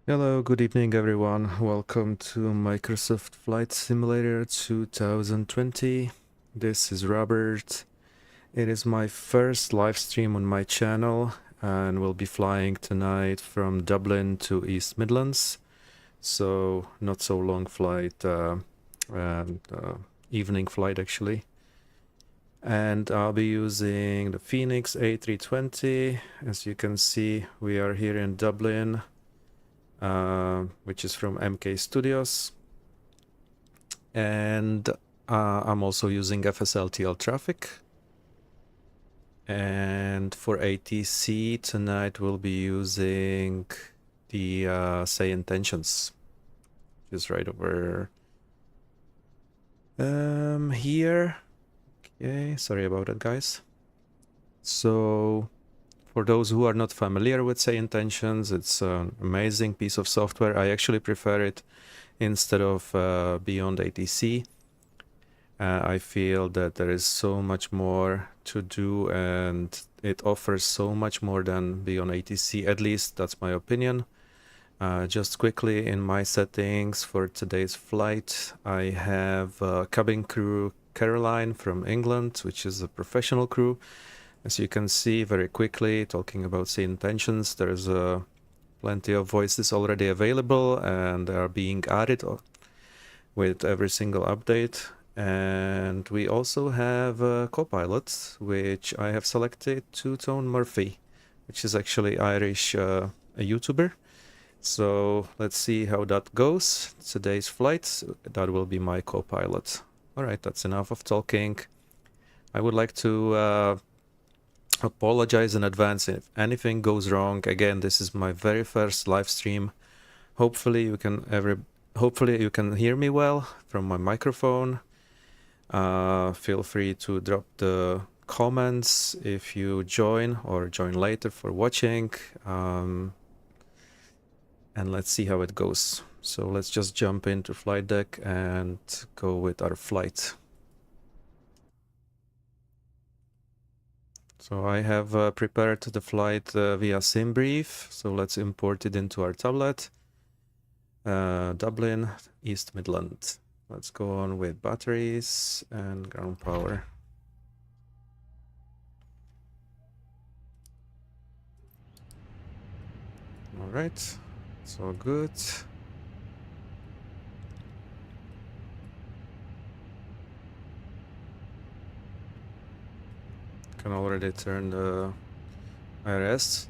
Hello, good evening everyone. Welcome to Microsoft Flight Simulator 2020. This is Robert. It is my first live stream on my channel and we'll be flying tonight from Dublin to East Midlands. So not so long flight, and evening flight actually. And I'll be using the Phoenix A320. As you can see, we are here in Dublin. Which is from MK Studios. And I'm also using FSLTL traffic. And for ATC tonight we'll be using the Say Intentions, which is right over here. Okay, sorry about that, guys. So for those who are not familiar with Say Intentions, it's an amazing piece of software. I actually prefer it instead of Beyond ATC. I feel that there is so much more to do and it offers so much more than Beyond ATC. At least that's my opinion. Just quickly in my settings for today's flight, I have cabin crew Caroline from England, which is a professional crew. As you can see very quickly, talking about Say Intentions, there's plenty of voices already available and they are being added with every single update. And we also have a co-pilot, which I have selected, Two-Tone Murphy, which is actually Irish, a YouTuber. So let's see how that goes. Today's flight, that will be my co-pilot. All right, that's enough of talking. I would like to apologize in advance if anything goes wrong. Again, this is my very first live stream. Hopefully you can hear me well from my microphone. Feel free to drop the comments if you join or join later for watching. And let's see how it goes. So let's just jump into flight deck and go with our flight. So I have prepared the flight via SimBrief. So let's import it into our tablet. Dublin, East Midlands. Let's go on with batteries and ground power. All right, so good. Can already turn the IRS.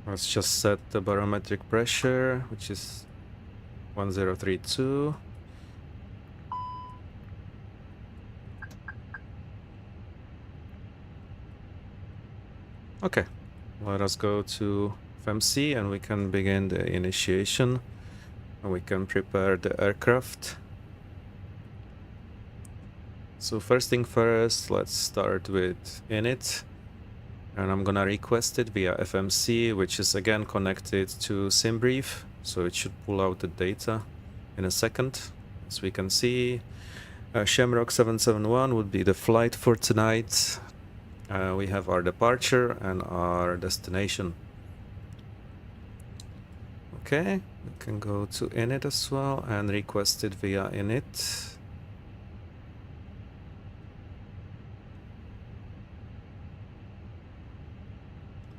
Let's just set the barometric pressure, which is 1032. Okay, let us go to FMC and we can begin the initiation. And we can prepare the aircraft. So first thing first, let's start with init. And I'm gonna request it via FMC, which is again connected to SimBrief. So it should pull out the data in a second. As we can see, Shamrock 771 would be the flight for tonight. We have our departure and our destination. Okay, we can go to init as well and request it via init.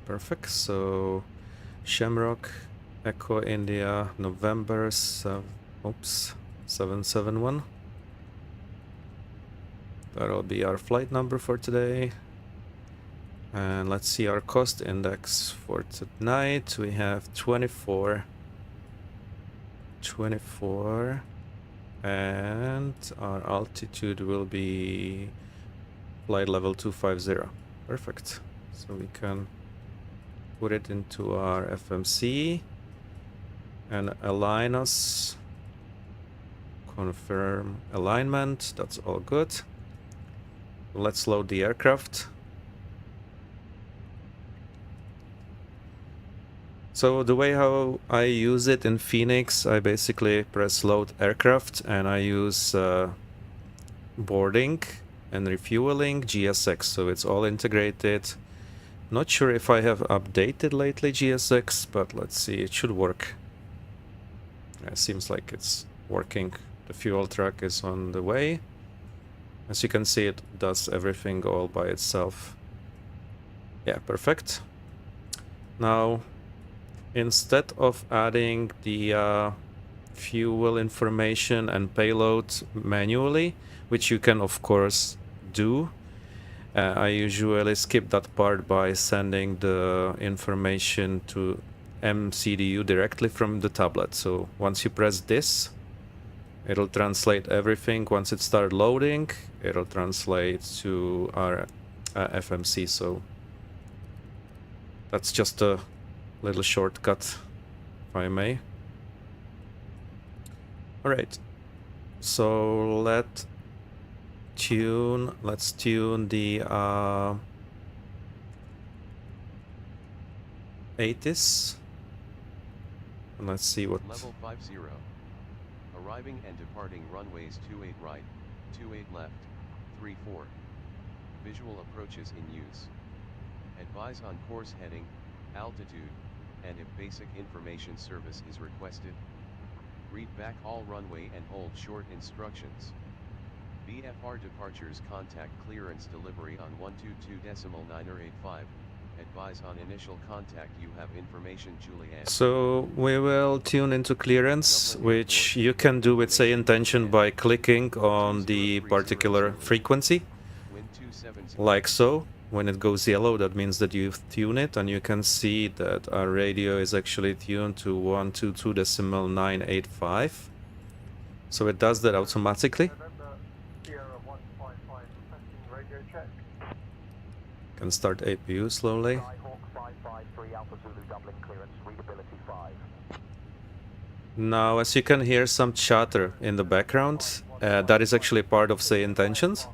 Perfect, so Shamrock, Echo India, November 771. That'll be our flight number for today. And let's see our cost index for tonight. We have 24. And our altitude will be flight level 250. Perfect. So we can put it into our FMC and align us. Confirm alignment. That's all good. Let's load the aircraft. So the way how I use it in Phoenix, I basically press load aircraft and I use boarding and refueling GSX, so it's all integrated. Not sure if I have updated lately GSX, but let's see, it should work. It seems like it's working. The fuel truck is on the way. As you can see, it does everything all by itself. Yeah, perfect. Now, instead of adding the fuel information and payload manually, which you can of course do, I usually skip that part by sending the information to MCDU directly from the tablet. So once you press this, it'll translate everything. Once it starts loading, it'll translate to our FMC. So that's just a little shortcut, if I may. All right, so let's tune the 80s. And let's see what... Level 50. Arriving and departing runways 28 right, 28 left, 34. Visual approaches in use. Advise on course heading, altitude, and if basic information service is requested. Read back all runway and hold short instructions. VFR departures contact clearance delivery on 122.985. Advise on initial contact you have information Juliet. So we will tune into clearance, which you can do with say intention by clicking on the particular frequency, like so. When it goes yellow, that means that you've tuned it, and you can see that our radio is actually tuned to 122.985. So it does that automatically. Can start APU slowly. Now, as you can hear some chatter in the background, that is actually part of say intentions,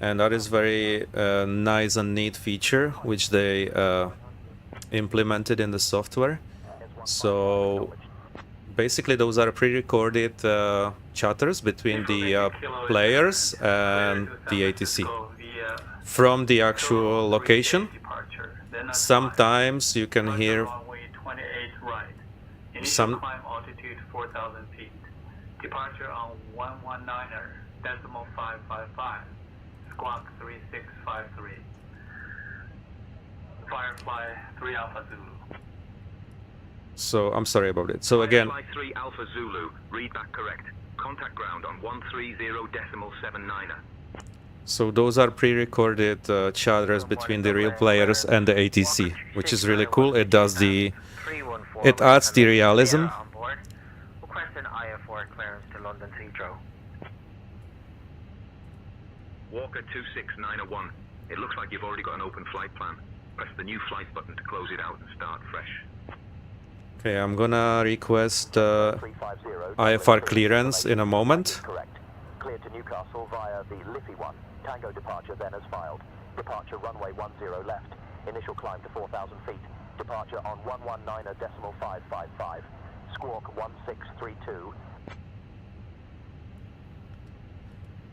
and that is very nice and neat feature which they implemented in the software. So basically those are pre-recorded chatters between the players and the ATC from the actual location. Sometimes you can hear some altitude 4,000 feet. Departure on 119.555. Squawk 3653. Firefly 3 Alpha Zulu. So I'm sorry about it. So again, Firefly 3 Alpha Zulu, read back correct. Contact ground on 130.79. so those are pre-recorded chatters between the real players and the ATC, which is really cool. It does the, it adds the realism. Request an IFR clearance to London Heathrow. Walker 26901. It looks like you've already got an open flight plan. Press the new flight button to close it out and start fresh. Okay, I'm gonna request IFR clearance in a moment. Correct. Cleared to Newcastle via the Liffey 1. Tango departure then as filed. Departure runway 10 left. Initial climb to 4,000 feet. Departure on 119.555. Squawk 1632.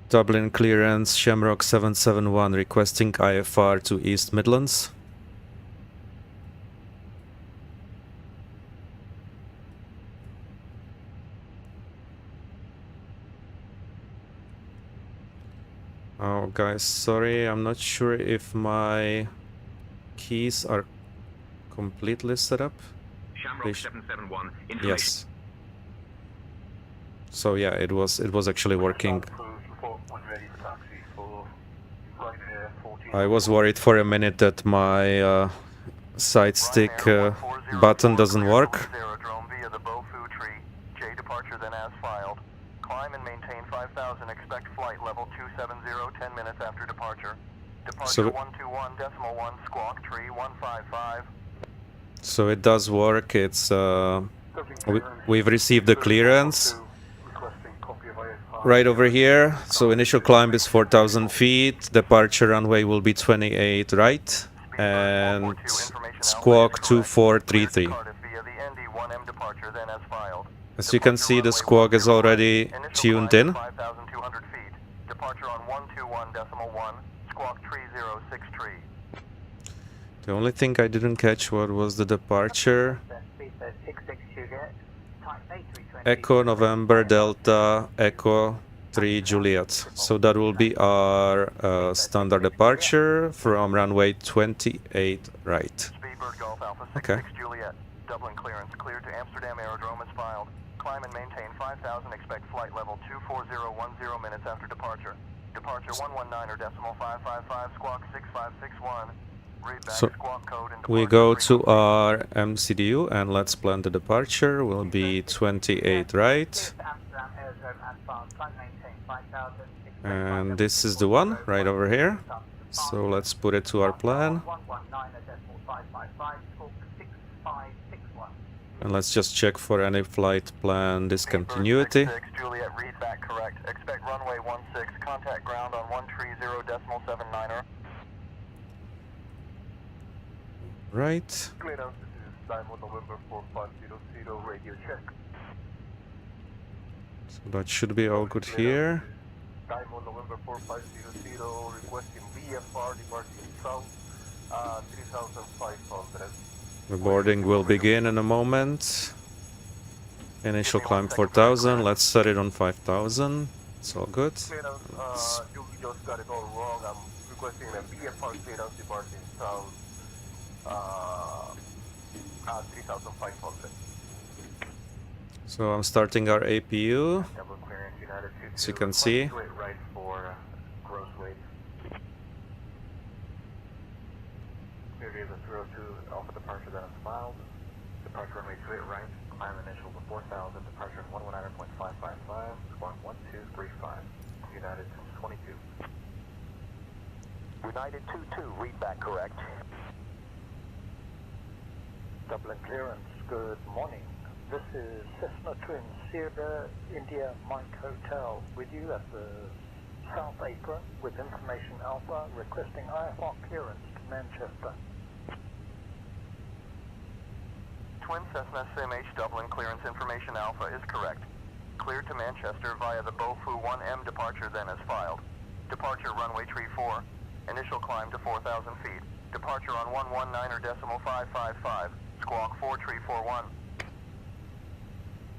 Dublin clearance, Shamrock 771 requesting IFR to East Midlands. Oh guys, sorry, I'm not sure if my keys are completely set up. Shamrock 771. Yes. So yeah, it was actually working. I was worried for a minute that my side stick button doesn't work. Departure then as filed. Climb and maintain 5,000. Expect flight level 270 10 minutes after departure. Departure So 121.1 squawk tree 155. So it does work. It's we've received the clearance right over here. So initial climb is 4,000 feet. Departure runway will be 28 right, and squawk 2433. Via the 1M departure, then as filed. As you can see, the squawk is already tuned in. 5,200 feet. Departure on 121.1. Squawk 3063. The only thing I didn't catch what was the departure. Echo November Delta Echo 3 Juliet. So that will be our standard departure from runway 28 right. Speedbird Golf Alpha 66 Okay. Juliet. Dublin clearance cleared to Amsterdam Aerodrome as filed. Climb and maintain 5,000. Expect flight level 24010 minutes after departure. Departure 119 or decimal 555. Squawk 6561. Read back So squawk code and we departure go to frequency. our MCDU and let's plan the departure. Will be 28 right. And this is the one right over here. So let's put it to our plan. And let's just check for any flight plan discontinuity. 66 Juliet, read back correct. Expect runway 16. Contact ground on 130.79er. Right. Clearance, this is Diamond November 4500, radio check. So that should be all good here. Diamond November 4500, requesting VFR departing south, 3,500. The boarding will begin in a moment. Initial climb 4,000. Let's set it on 5,000. It's all good. Clearance, you just got it all wrong. I'm requesting a VFR clearance departing south, 3,500. So I'm starting our APU. Double clearance, United 22. As you can see. Right for gross weight. Clear is a 02 Alpha departure that is filed. Departure runway 28 right. Climb initial to 4,000. Departure 119.555. Squawk 1235. United 22. United 22. Read back correct. Dublin clearance. Good morning. This is Cessna Twin Sierra India Mike Hotel with you at the South Apron with information Alpha requesting IFR clearance to Manchester. Twin Cessna CMH Dublin clearance information Alpha is correct. Cleared to Manchester via the Bofu 1M departure then as filed. Departure runway 34. Initial climb to 4,000 feet. Departure on 119.555. Squawk 4341.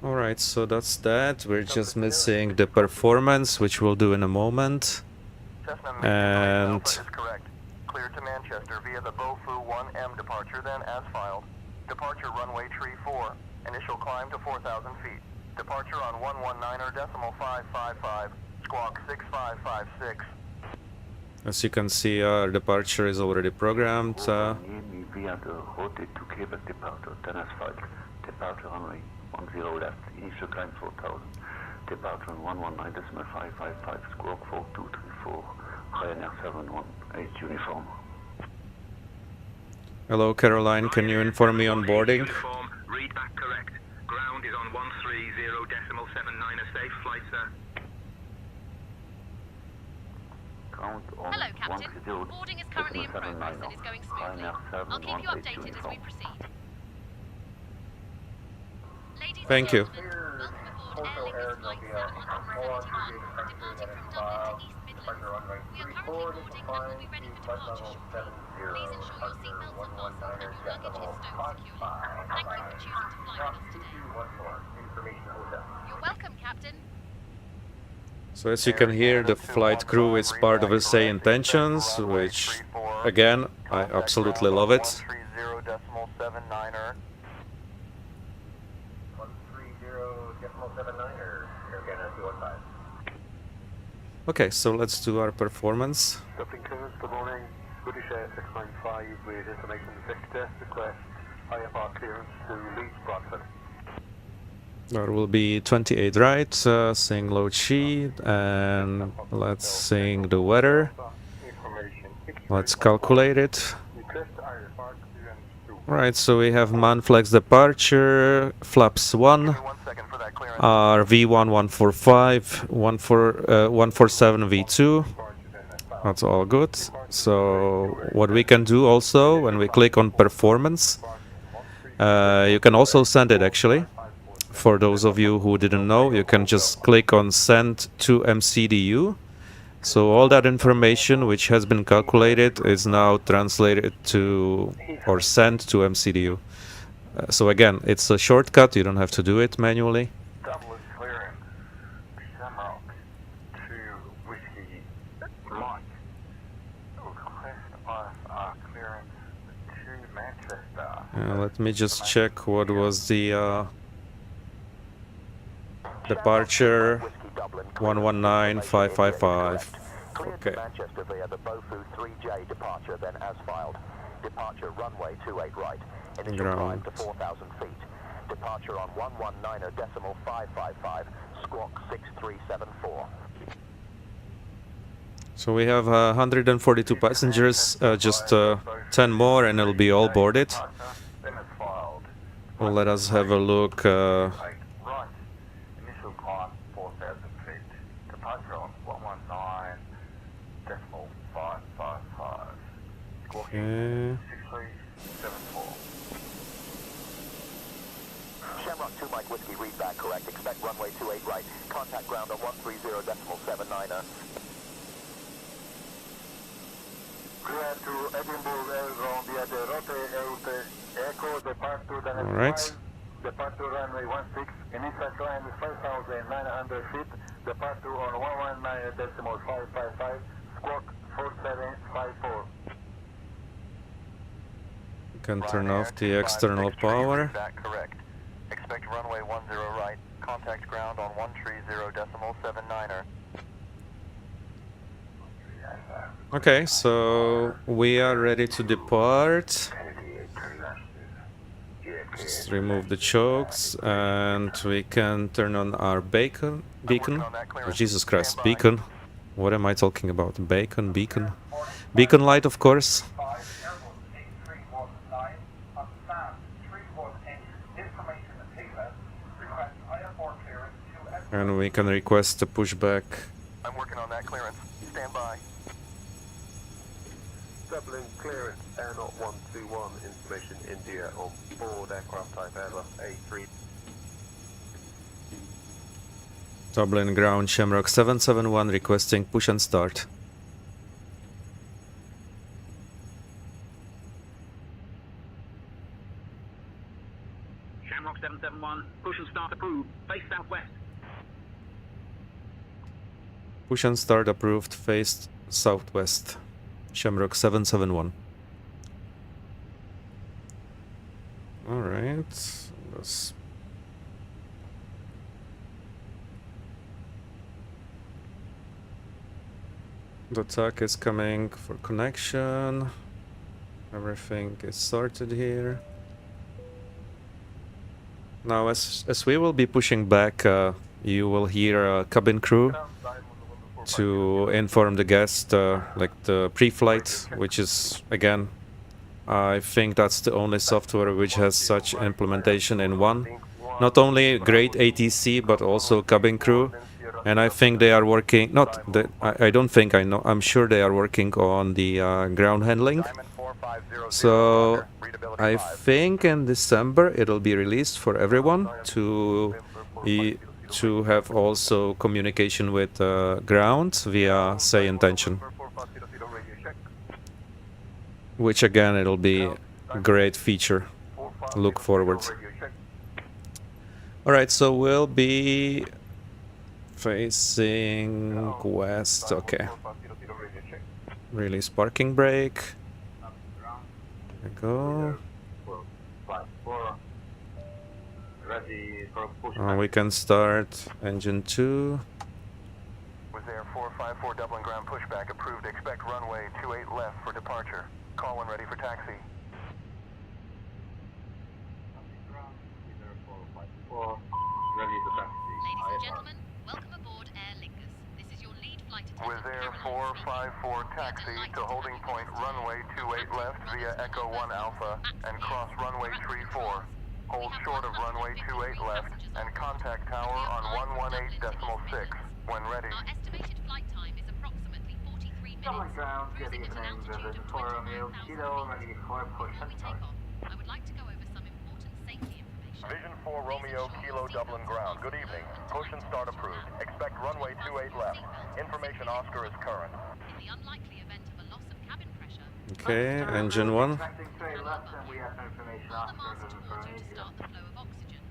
Alright, so that's that. We're just missing the performance, which we'll do in a moment. And Alpha is correct. Cleared to Manchester via the Bofu 1M departure then as filed. Departure runway 34. Initial climb to 4,000 feet. Departure on 119.555. Squawk 6556. as you can see, our departure is already programmed. Via the rotate to Quebec departure, then asphalt. Departure runway 10 left, initial climb 4,000. Departure on 119.555, squawk 4234, Ryanair 718 uniform. Hello, Caroline. Can you inform me on boarding? Uniform, read back correct. Ground is on 130.79, a safe flight, sir. Ground on Hello, Captain. 10 Boarding is currently in progress and is going smoothly. Ryanair I'll keep you 718 updated as we uniform. proceed. Ladies Thank and you. gentlemen, welcome aboard Air Lingus Flight 771, departing from Dublin to East Midlands. We are currently boarding and will be ready for departure shortly. Please ensure your seatbelts are fastened and your luggage is stowed securely. Thank you for choosing to fly with us today. You're welcome, Captain. So as you can hear, the flight crew is part of SA Intentions, which, again, I absolutely love it. 130.79er. 130.79er. Again, 215. Okay, so let's do our performance. Dublin clearance, good morning. British Air 695 with information Victor. Request IFR clearance to Leeds Bradford. There will be 28 right, sing low Chi, and let's sing the weather. Let's calculate it. Request IFR clearance to. Alright, so we have Manflex departure, flaps 1, Give me 1 second for that clearance. our V1 145, 147 V2. That's all good. So what we can do also when we click on performance You can also send it actually. For those of you who didn't know, you can just click on send to MCDU. So all that information which has been calculated is now translated to or sent to MCDU. So again, it's a shortcut, you don't have to do it manually. Dublin clearance, Shamrock to Whiskey Mike. Request IFR clearance to Manchester. Let me just check what was the departure 119555. Cleared Okay. to Manchester via the Bofu 3J departure, then as filed. Departure runway 28 right. Initial climb Ground. to 4,000 feet. Departure on 119.555. Squawk 6374. So we have 142 passengers, just 10 more and it'll be all boarded. Then as filed. Well, let us have a look. 8 right. Initial climb 4,000 feet. Departure on 119.555. Squawking Okay. 6374. Shamrock 2 Mike Whiskey, read back correct. Expect runway 28 right. Contact ground on 130.79er. Clear to Edinburgh Airground via the Rote Echo departure then All right. departure runway 16. Initial climb is 5,900 feet. Departure on 119.555. Squawk 4754. You can turn off the external power. Correct. Expect runway 10 right. Contact ground on 130.79er. Okay, so we are ready to depart. Just remove the chokes and we can turn on our beacon. Oh, Jesus Christ, beacon. What am I talking about? Beacon. Beacon light, of course. Airbus A320 on SAM 318. Information attainment. Request IFR clearance to And we can request a pushback. I'm working on that clearance. Stand by. Dublin clearance, Air Not 121, information India on board aircraft type Airbus A320. Dublin ground Shamrock 771 requesting push and start. Shamrock 771, push and start approved. Face southwest. Push and start approved, faced southwest. Shamrock 771. Alright. The TAC is coming for connection. Everything is sorted here. Now, as we will be pushing back, you will hear a cabin crew to inform the guest, like the pre-flight, which is, again, I think that's the only software which has such implementation in one. Not only great ATC, but also cabin crew. And I think they are working, I don't think, I know, I'm sure they are working on the ground handling. So I think in December it'll be released for everyone to have also communication with ground via say intention. Which again, it'll be a great feature. Look forward. Alright, so we'll be facing west. Okay. Release parking brake. There we go. We can start engine 2. Was there 454 Dublin ground pushback approved. Expect runway 28 left for departure. Call when ready for taxi. Ladies and gentlemen, welcome aboard Air Lingus. This is your lead flight attendant. Was there 454 taxi to holding point runway 28 left via Echo 1 Alpha and cross runway 34. Hold short of runway 28 left and contact tower on 118.6 when ready. Our estimated flight time is approximately 43 Dublin minutes. ground, good Cruising at an evening. altitude This of is 4 Romeo 25,000 Kilo, ready for push Before and we take start. off, I would like to go over some important Vision 4 Romeo Kilo Dublin ground. Good evening. Push and start approved. Expect runway 28 left. Information Oscar is current. In the unlikely event of a loss of cabin pressure, Okay, engine 1. Expecting 28 left, and we have information pull the Oscar mask vision towards for you to immediate. start the flow of oxygen.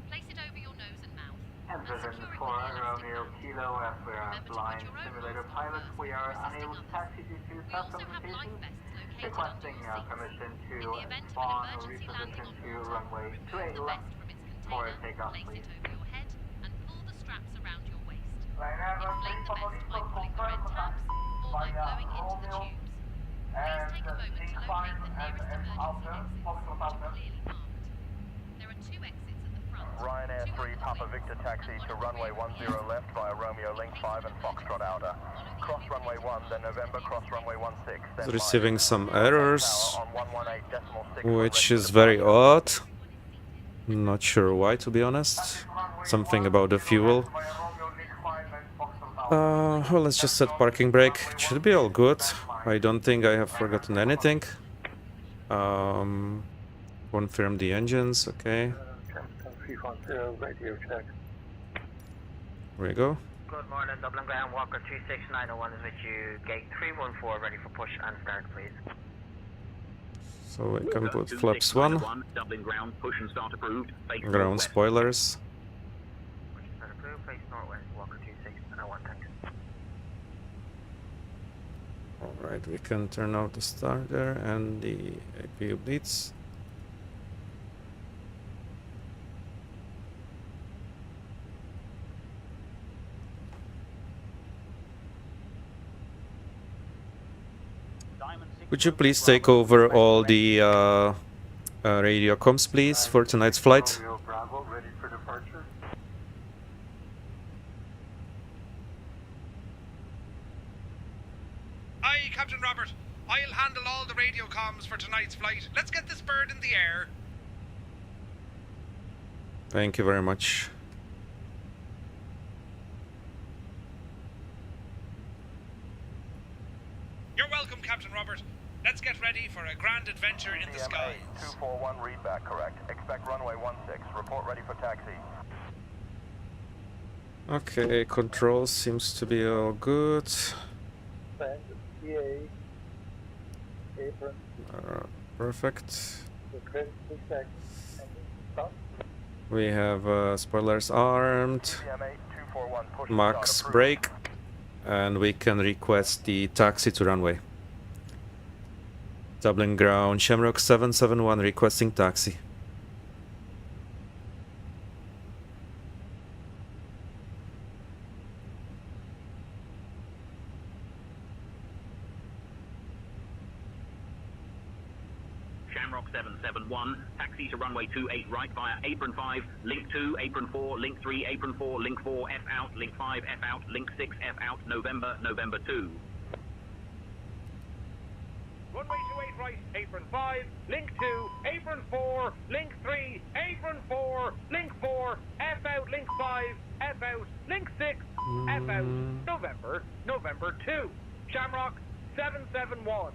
Place it over your nose and mouth. And Vision 4 Romeo Kilo, as we are Remember to blind put your own simulator mask on pilot, first we are before unable to assisting taxi due to We also have self-limitation. life vests located Requesting under your seats. permission to In the event of an spawn or emergency landing reposition on to water, runway remove 28 the left vest from its for container, takeoff, place please. it over your head, and pull the straps around your waist. Line Airbus Inflate the vest by pulling the red confirmed tabs or by blowing into the tubes. Please take a moment to locate the nearest emergency exit, which are clearly marked. There are 2 exits at the front. Ryanair 2 3 open Papa ways, Victor and taxi one to at the runway rear of the 10 left via Romeo Link 5 and Foxtrot Outer. Cross runway 1, then November cross runway 16. Then Receiving some Tower errors, on 118.6 which is very odd. Not sure why, to be honest. Something about the fuel. Well, let's just set parking brake. It should be all good. I don't think I have forgotten anything. Confirm the engines, okay. Radio check. Here we go. Good morning, Dublin Ground. Walker 26901 is with you. Gate 314 ready for push and start, please. So we can put flaps 1. Dublin ground, push and start approved. Face Ground northwest. spoilers. Push and start approved. Face northwest. Walker 26901. Thanks. Alright, we can turn off the starter and the APU bleeds. Would you please take over all the radio comms, please, for tonight's flight? Romeo Bravo, ready for departure. Aye, Captain Robert. I'll handle all the radio comms for tonight's flight. Let's get this bird in the air. Thank you very much. You're welcome, Captain Robert. Let's get ready for a grand adventure in the skies. 241 readback correct. Expect runway 16. Report ready for taxi. Okay, control seems to be all good. Perfect. We have spoilers armed, CMA 241 push max start approved. brake, and we can request the taxi to runway. Dublin ground, Shamrock 771 requesting taxi. Shamrock 771, taxi to runway 28 right via apron 5, link 2, apron 4, link 3, apron 4, link 4, F out, link 5, F out, link 6, F out, November, November 2. Runway 28 right, apron 5, link 2, apron 4, link 3, apron 4, link 4, F out, link 5, F out, link 6, F out, November, November 2. Shamrock 771.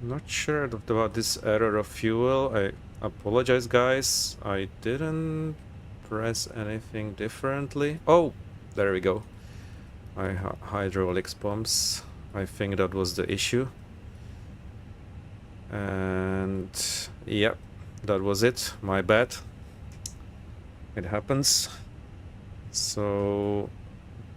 Not sure about this error of fuel. I apologize, guys. I didn't press anything differently. Oh, there we go. My hydraulics pumps. I think that was the issue. And yep, that was it. My bad. It happens. So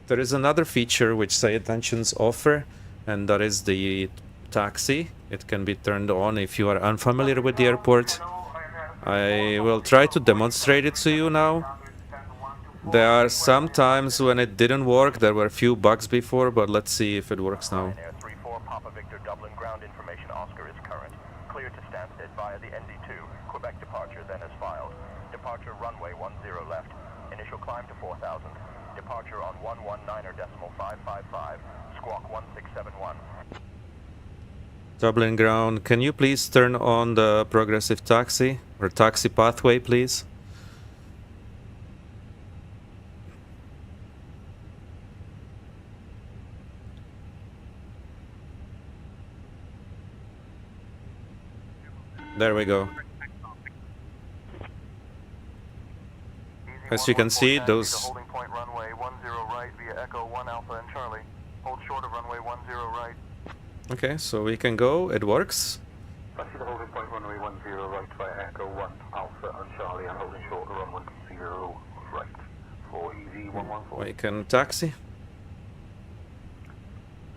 there is another feature which Say Attentions offer, and that is the taxi. It can be turned on if you are unfamiliar with the airport. I will try to demonstrate it to you now. There are some times when it didn't work. There were a few bugs before, but let's see if it works now. Ryanair 34 Papa Victor Dublin ground information Oscar is current. Clear to Stansted via the ND2. Quebec departure then is filed. Departure runway 10 left. Initial climb to 4,000. Departure on 119.555. Squawk 1671. Dublin ground, can you please turn on the progressive taxi or taxi pathway, please? There we go. As you can see, those... Holding point runway 10 right via Echo 1 Alpha and Charlie. Hold short of runway 10 right. Okay, so we can go, it works. Taxi to holding point runway 10 right via Echo 1 Alpha and Charlie and holding short of runway 0 right for EV114. We can taxi.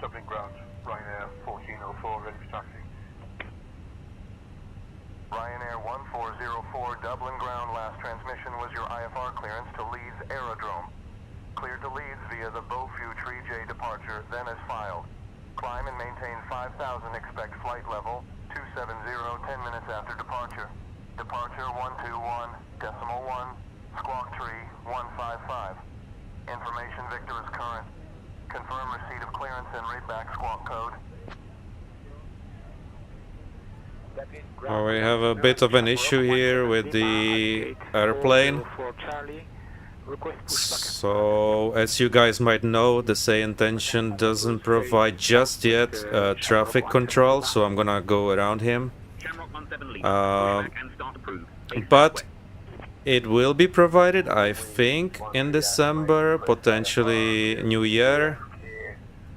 Dublin ground, Ryanair 1404, ready for taxi. Ryanair 1404 Dublin ground, last transmission was your IFR clearance to Leeds Aerodrome. Cleared to Leeds via the Beaufort Tree J departure, then as filed. Climb and maintain 5,000, expect flight level 270, 10 minutes after departure. Departure 121.1, squawk tree 155. Information Victor is current. Confirm receipt of clearance and read back squawk code. We have a bit of an issue here with the airplane. So, as you guys might know, the Say Intention doesn't provide just yet traffic control, so I'm gonna go around him. But it will be provided, I think, in December, potentially New Year.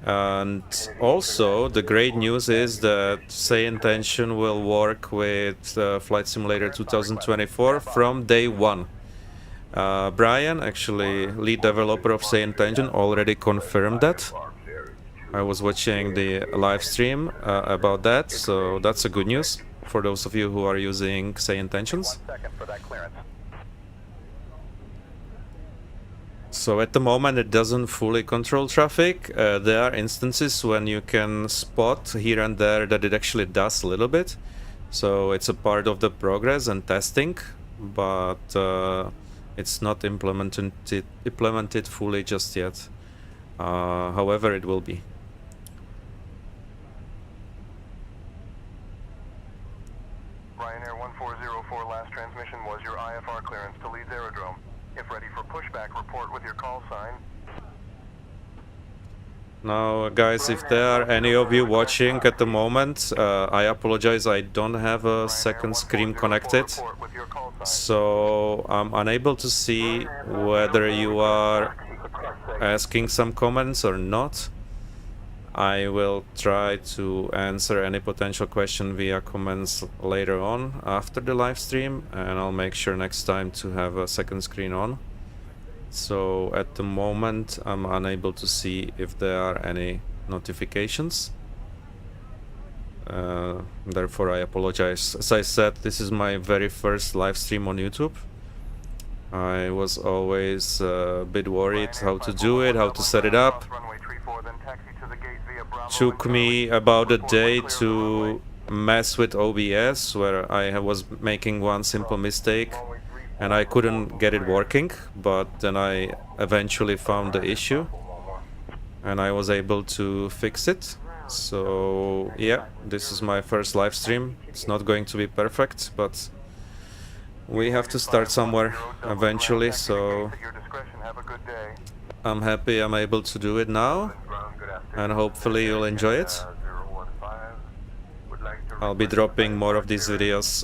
And also, the great news is that Say Intention will work with Flight Simulator 2024 from day one. Brian, actually lead developer of Say Intention, already confirmed that. I was watching the live stream about that, so that's a good news for those of you who are using Say Intentions. So at the moment it doesn't fully control traffic. There are instances when you can spot here and there that it actually does a little bit. So it's a part of the progress and testing, but it's not implemented fully just yet. However, it will be. Ryanair 1404 last transmission was your IFR clearance to Leeds Aerodrome. If ready for pushback, report with your call sign. Now, guys, if there are any of you watching at the moment, I apologize, I don't have a second screen connected. So I'm unable to see whether you are asking some comments or not. I will try to answer any potential question via comments later on after the live stream, and I'll make sure next time to have a second screen on. So at the moment I'm unable to see if there are any notifications. Therefore I apologize. As I said, this is my very first live stream on YouTube. I was always a bit worried how to do it, how to set it up. Took me about a day to mess with OBS, where I was making one simple mistake and I couldn't get it working, but then I eventually found the issue and I was able to fix it. So yeah, this is my first live stream. It's not going to be perfect, but we have to start somewhere eventually, so I'm happy I'm able to do it now, and hopefully you'll enjoy it. I'll be dropping more of these videos.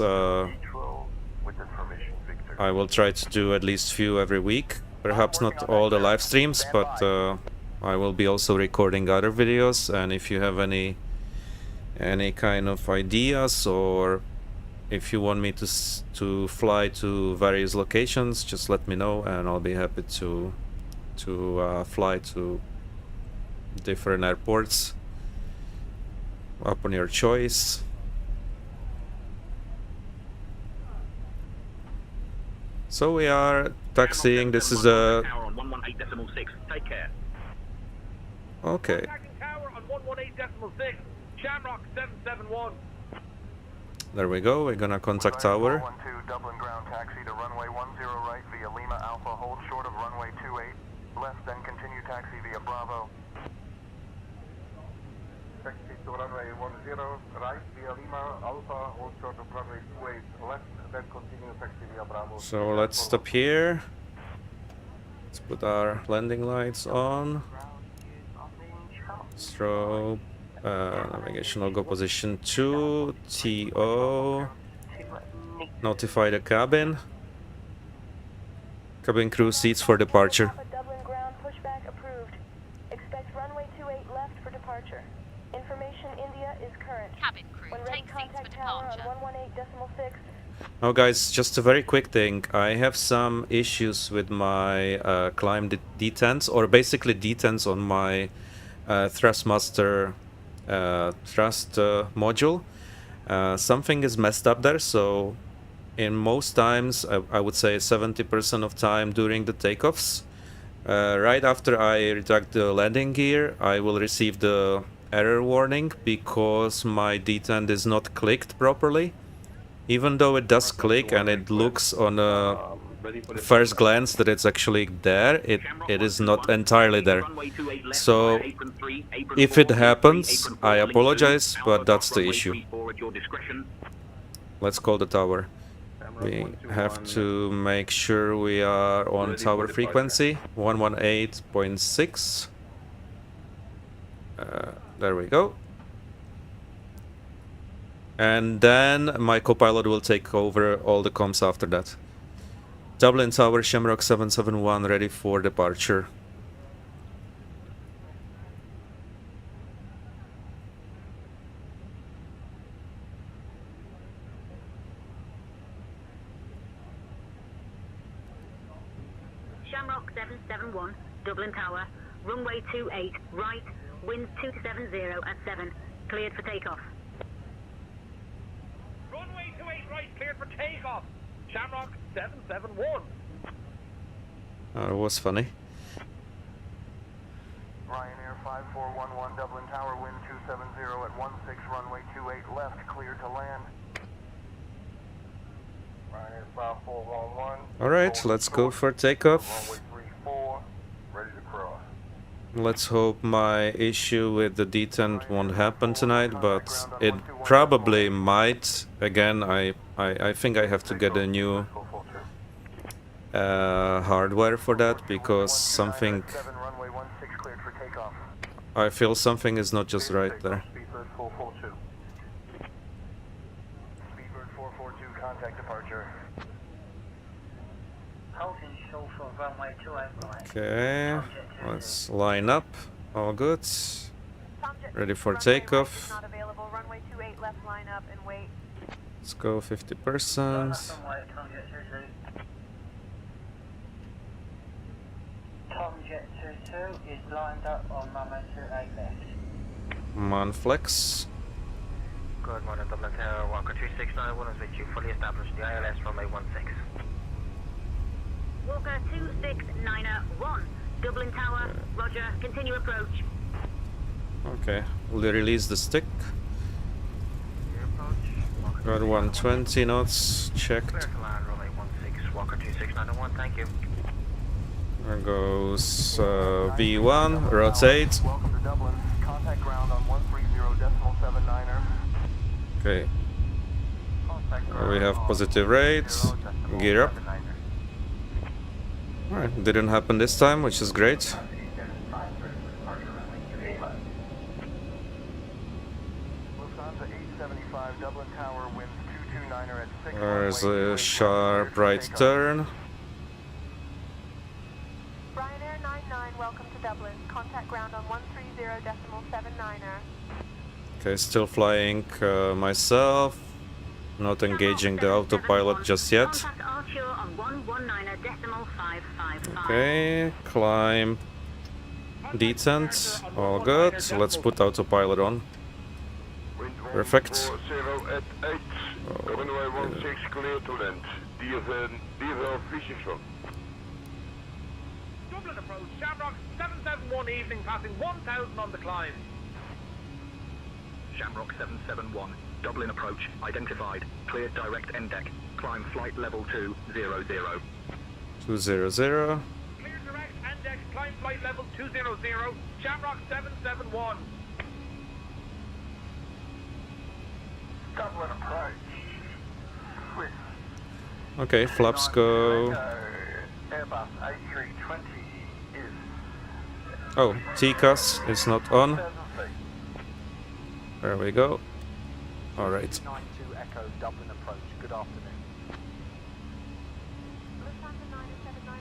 I will try to do at least few every week, perhaps not all the live streams, but I will be also recording other videos. And if you have any kind of ideas, or if you want me to fly to various locations, just let me know and I'll be happy to fly to different airports upon your choice. So we are taxiing. This is a... Okay. There we go. We're gonna contact tower. Dublin ground taxi to runway 10 right via Lima Alpha. Hold short of runway 28. Left, then continue taxi via Bravo. Taxi to runway 10 right via Lima Alpha. Hold short of runway 28. Left, then continue taxi via Bravo. So let's stop here. Let's put our landing lights on. Strobe. Navigation logo position 2, TO, notify the cabin. Cabin crew seats for departure. Dublin ground pushback approved. Expect runway 28 left for departure. Information India is current. Cabin crew, When ready, take seats for contact tower departure. on 118.6. Oh guys, just a very quick thing. I have some issues with my climb detents, or basically detents on my thrustmaster thrust module. Something is messed up there, so in most times, I would say 70% of time during the takeoffs, right after I retract the landing gear, I will receive the error warning because my detent is not clicked properly. Even though it does click and it looks on a first glance that it's actually there, it is not entirely there. So if it happens, I apologize, but that's the issue. Let's call the tower. We have to make sure we are on tower frequency 118.6. There we go. And then my copilot will take over all the comms after that. Dublin Tower, Shamrock 771, ready for departure. Shamrock 771, Dublin Tower, runway 28, right, wind 270 at 7, cleared for takeoff. Runway 28 right, cleared for takeoff. Shamrock 771. That was funny. Ryanair 5411 Dublin Tower, wind 270 at 16, runway 28 left, cleared to land. Ryanair 5411. Alright, let's go for takeoff. Runway 34, ready to cross. Let's hope my issue with the detent won't happen tonight, but it probably might. Again, I think I have to get a new hardware for that, because something... I feel something is not just right there. Speedbird 442, contact departure. Okay, let's line up. All good. Ready for takeoff. Let's go 50%. Tomjet 22 is lined up on runway 28 left. Manflex. Good morning, Dublin Tower, Walker 2691 is with you, fully established, the ILS runway 16. Walker 2691, Dublin Tower, roger, continue approach. Okay, we'll release the stick. Got 120 knots, checked. Runway 16, Walker 2691, thank you. There goes V1, rotate. Welcome to Dublin. Contact ground on 130.79er. Okay. We have positive rates. Gear up. Alright, didn't happen this time, which is great. Lufthansa 875 Dublin Tower, winds 229er at 6. There's a sharp right turn. Ryanair 99, welcome to Dublin. Contact ground on 130.79er. Okay, still flying myself. Not engaging the autopilot just yet. Contact Archer on 119.555. Okay, climb. Detent. All good. Let's put autopilot on. Perfect. Runway 16 clear to land. DFL 361. Dublin approach, Shamrock 771 evening, passing 1000 on the climb. Shamrock 771, Dublin approach, identified, cleared direct end deck, climb flight level 200. 200. Clear direct end deck, climb flight level 200, Shamrock 771. Dublin approach. Okay, flaps go. Airbus A320 is... Oh, TCAS is not on. There we go. Alright. 92 Echo Dublin approach. Good afternoon. Lufthansa 979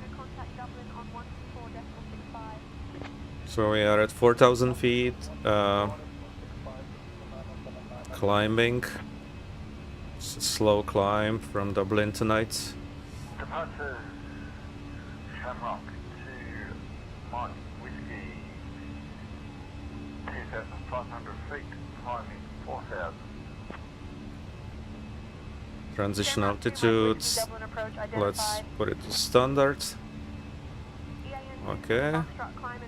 So we are at 4,000 feet, climbing. It's a slow climb from Dublin tonight. Departure Shamrock to Mike Whiskey 2,500 feet, climbing 4,000. Transition altitudes. Let's put it to standard. Okay,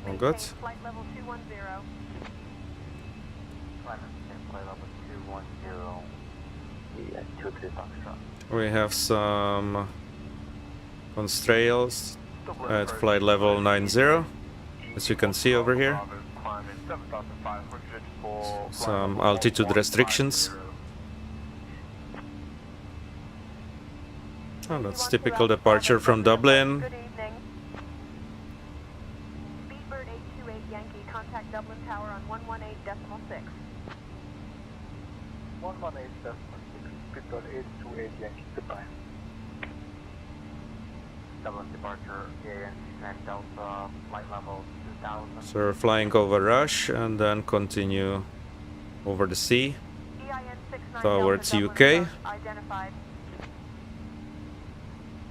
all good. Flight level 210. We have some constrails at flight level 90, as you can see over here. Some altitude restrictions. Oh, that's typical departure from Dublin. Good evening. Speedbird 828 Yankee, contact Dublin Tower on 118.6. 118.6, Speedbird 828 Yankee, goodbye. Dublin departure, EAN Delta, flight level 2000. So we're flying over Rush and then continue over the sea towards UK. Identified.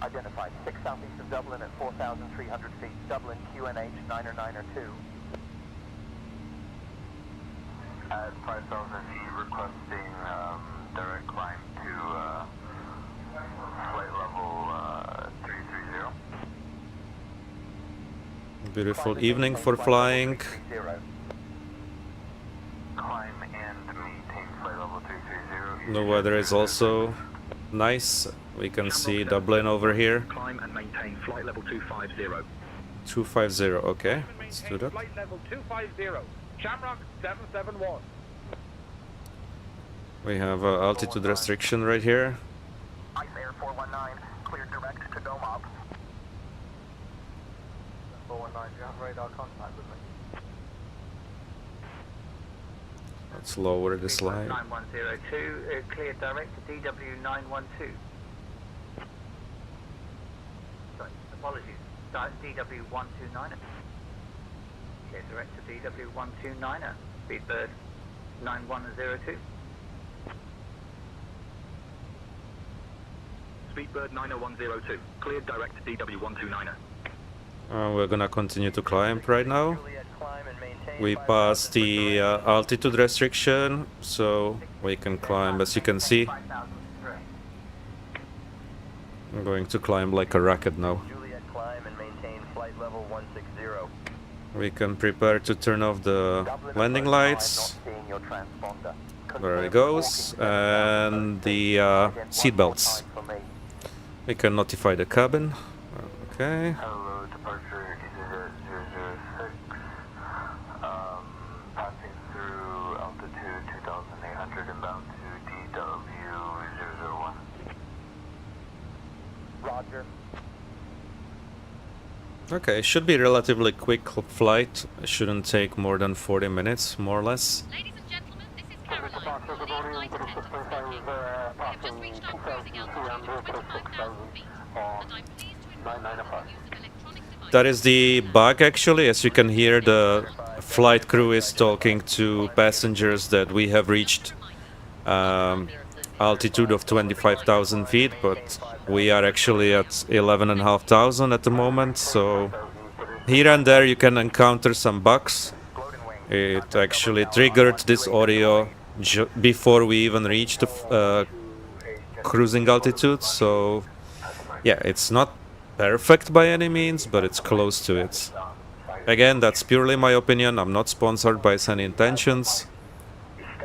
Identified 6 southeast of Dublin at 4,300 feet. Dublin QNH 90902. At 5,000 feet, requesting direct climb to flight level 330. Beautiful evening for flying. Climb and maintain flight level 330. The weather is also nice. We can see Dublin over here. Climb and maintain flight level 250. 250, okay. Let's do that. Flight level 250. Shamrock 771. We have altitude restriction right here. Ice Air 419, cleared direct to Domop. 419, you have radar contact with me. Let's lower the slide. 9102, cleared direct to DW912. Sorry, apologies. DW129. Cleared direct to DW129, Speedbird 9102. Speedbird 90102, cleared direct to DW129. We're gonna continue to climb right now. We passed the altitude restriction, so we can climb. As you can see, I'm going to climb like a rocket now. Juliet climb and maintain flight level 160. We can prepare to turn off the landing lights. There it goes. And the seat belts. We can notify the cabin. Okay. Hello, departure 006. Passing through altitude 2,800 inbound to DW001. Roger. Okay, should be relatively quick flight. It shouldn't take more than 40 minutes, more or less. Ladies and gentlemen, this is Caroline, your lead flight attendant speaking. We have just reached our cruising altitude of 25,000 feet, and I'm pleased to inform you that the use of electronic devices... That is the bug actually. As you can hear, the flight crew is talking to passengers that we have reached altitude of 25,000 feet, but we are actually at 11,500 at the moment, so here and there you can encounter some bugs. It actually triggered this audio before we even reached the cruising altitude, so yeah, it's not perfect by any means, but it's close to it. Again, that's purely my opinion. I'm not sponsored by Sunny Intentions.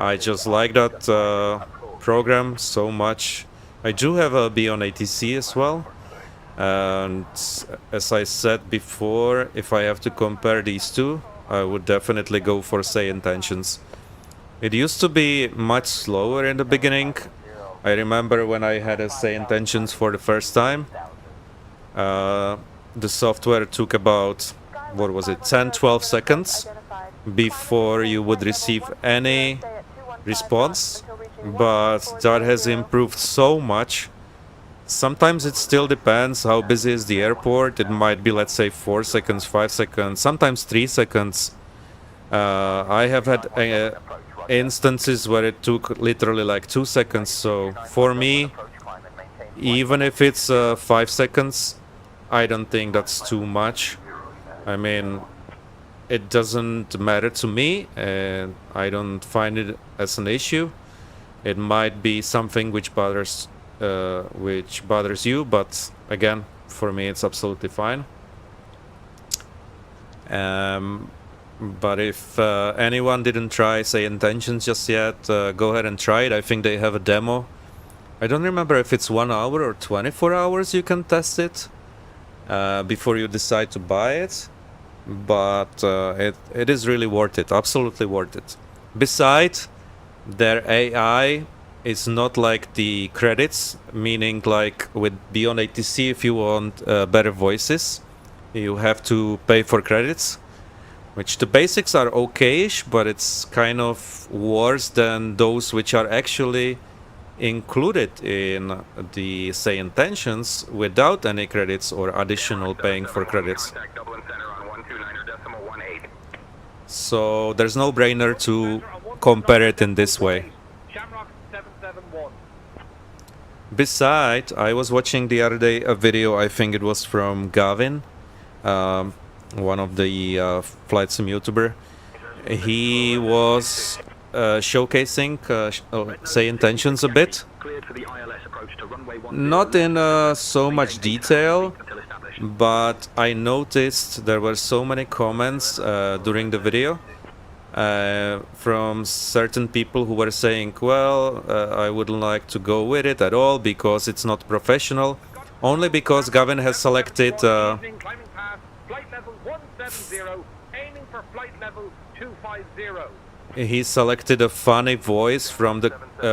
I just like that program so much. I do have a Beyond ATC as well, and as I said before, if I have to compare these two, I would definitely go for Say Intentions. It used to be much slower in the beginning. I remember when I had a Say Intentions for the first time, the software took about, what was it, 10-12 seconds before you would receive any response, but that has improved so much. Sometimes it still depends how busy is the airport. It might be, let's say, 4 seconds, 5 seconds, sometimes 3 seconds I have had instances where it took literally like 2 seconds, so for me, even if it's 5 seconds, I don't think that's too much. I mean, it doesn't matter to me, and I don't find it as an issue. It might be something which bothers you, but again, for me, it's absolutely fine. But if anyone didn't try, say, Intentions just yet, go ahead and try it. I think they have a demo. I don't remember if it's 1 hour or 24 hours you can test it before you decide to buy it. But it is really worth it, absolutely worth it. Besides, their AI is not like the credits, meaning like with Beyond ATC, if you want better voices, you have to pay for credits, which the basics are okay-ish, but it's kind of worse than those which are actually included in the, say, Intentions without any credits or additional paying for credits. So there's no brainer to compare it in this way. Besides, I was watching the other day a video, I think it was from Gavin, one of the flight sim YouTuber. He was showcasing, say, Intentions a bit. Not in so much detail, but I noticed there were so many comments during the video from certain people who were saying, well, I wouldn't like to go with it at all because it's not professional, only because Gavin has selected he selected a funny voice from the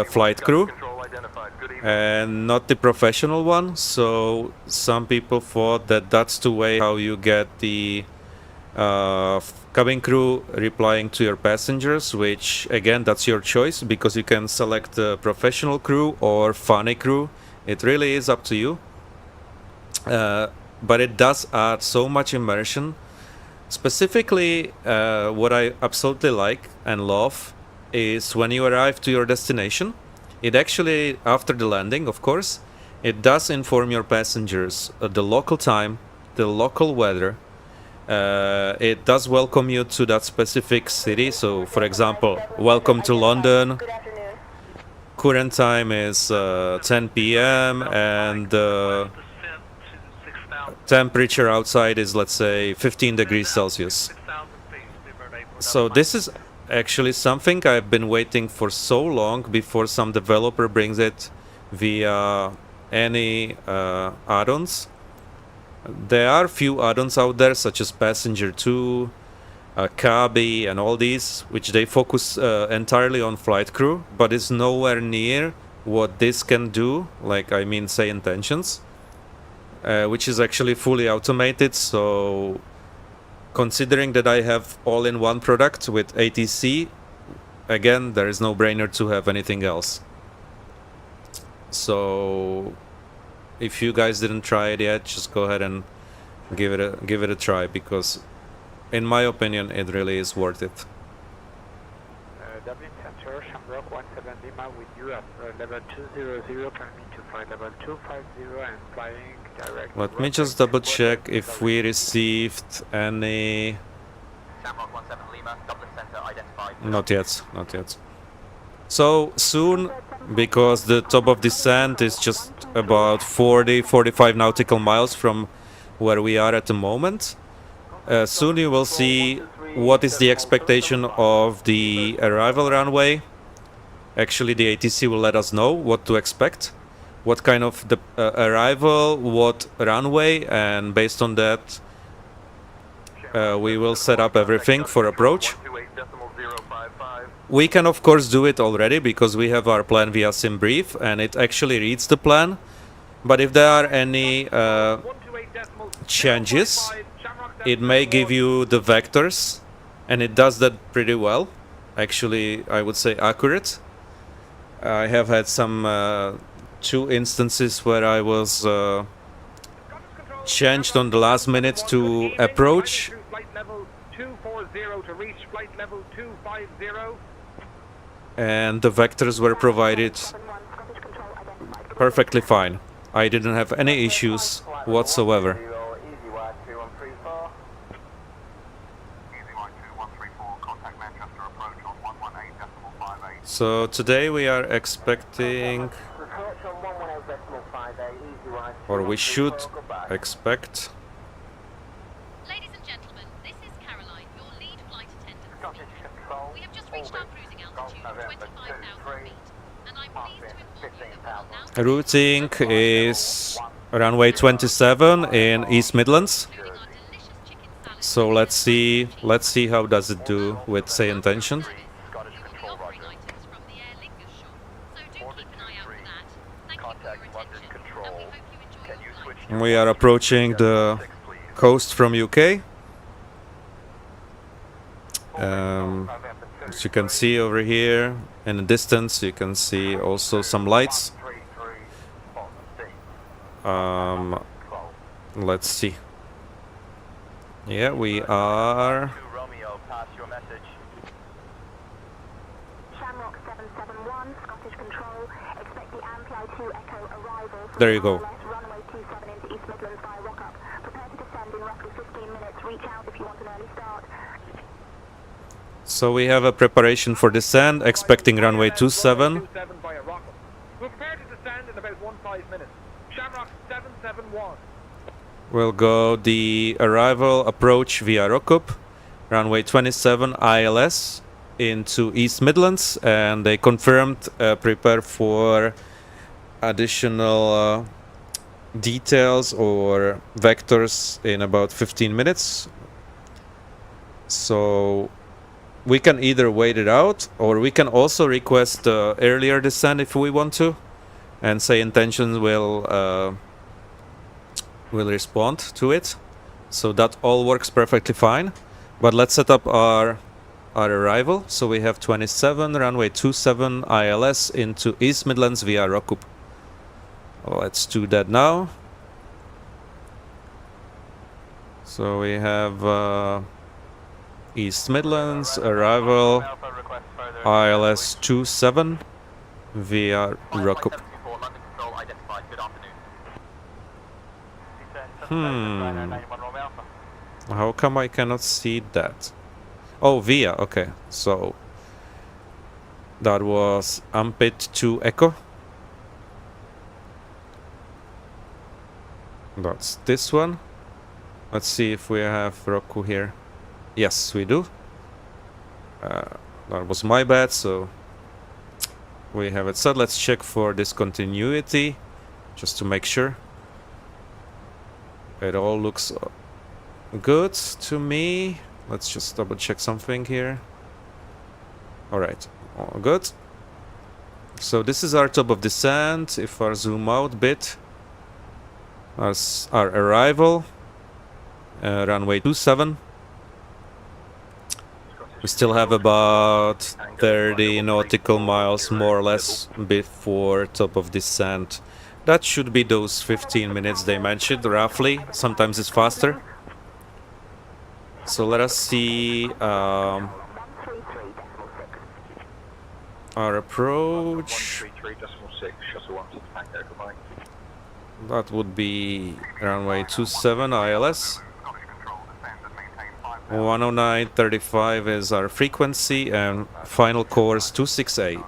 flight crew and not the professional one. So some people thought that that's the way how you get the cabin crew replying to your passengers, which again, that's your choice, because you can select the professional crew or funny crew. It really is up to you. But it does add so much immersion. Specifically, what I absolutely like and love is when you arrive to your destination, it actually, after the landing, of course, it does inform your passengers the local time, the local weather. It does welcome you to that specific city. So, for example, welcome to London. Current time is 10 p.m. and temperature outside is, let's say, 15 degrees Celsius. So this is actually something I've been waiting for so long before some developer brings it via any add-ons. There are few add-ons out there, such as Passenger 2, Cabby, and all these, which they focus entirely on flight crew, but it's nowhere near what this can do, like, I mean, say, Intentions, which is actually fully automated. So considering that I have all-in-one product with ATC, again, there is no brainer to have anything else. So if you guys didn't try it yet, just go ahead and give it a try, because in my opinion it really is worth it. Dublin Center, Shamrock 17 Lima with you at level 200, climbing to flight level 250 and flying direct. Let me just double check if we received any. Shamrock 17 Lima, Dublin Center identified. Not yet. So soon, because the top of descent is just about 40-45 nautical miles from where we are at the moment. Soon you will see what is the expectation of the arrival runway. Actually, the ATC will let us know what to expect, what kind of the arrival, what runway, and based on that we will set up everything for approach. We can of course do it already because we have our plan via SimBrief and it actually reads the plan. But if there are any changes, it may give you the vectors, and it does that pretty well. Actually, I would say accurate. I have had some 2 instances where I was changed on the last minute to approach. Flight level 240 to reach flight flight level 250. And the vectors were provided perfectly fine. I didn't have any issues whatsoever. So today we are expecting, or we should expect, Ladies and gentlemen, this is Caroline, your lead flight attendant speaking. We have just reached our cruising altitude of 25,000 feet, and I'm pleased to inform you that we will now routing is runway 27 in East Midlands. So let's see how does it do with say intention. We are approaching the coast from UK. As you can see over here in the distance, you can see also some lights. Let's see. Yeah, we are. There you go. So we have a preparation for descent, expecting runway 27. We're prepared to descend in about 15 minutes. Shamrock 771. We'll go the arrival approach via Rokup, runway 27 ILS into East Midlands, and they confirmed prepare for additional details or vectors in about 15 minutes. So we can either wait it out, or we can also request earlier descent if we want to, and say intentions will respond to it. So that all works perfectly fine. But let's set up our arrival. So we have 27 runway 27 ILS into East Midlands via Rokup. Let's do that now. So we have East Midlands arrival ILS 27 via Rokup. How come I cannot see that? Oh, via, okay. So that was Ampit to Echo. That's this one. Let's see if we have Roku here. Yes, we do. That was my bad, so we have it set. Let's check for discontinuity, just to make sure. It all looks good to me. Let's just double check something here. Alright, all good. So this is our top of descent. If I zoom out a bit, as our arrival, runway 27. We still have about 30 nautical miles more or less before top of descent. That should be those 15 minutes they mentioned, roughly. Sometimes it's faster. So let us see our approach. That would be runway 27 ILS. 109.35 is our frequency, and final course 268.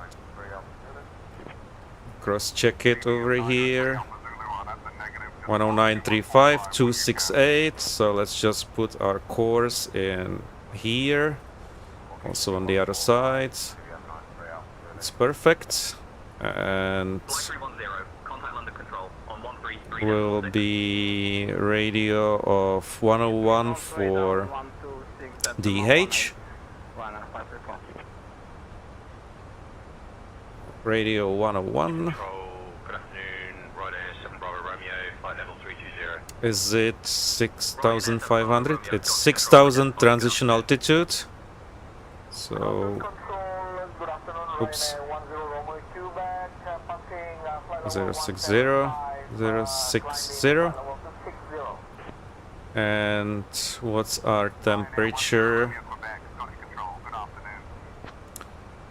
Cross check it over here. 109.35, 268. So let's just put our course in here. Also on the other side. It's perfect. And will be radio of 101 for DH. Radio 101. Is it 6,500? It's 6,000 transition altitude. So, oops. 060, 060. And what's our temperature?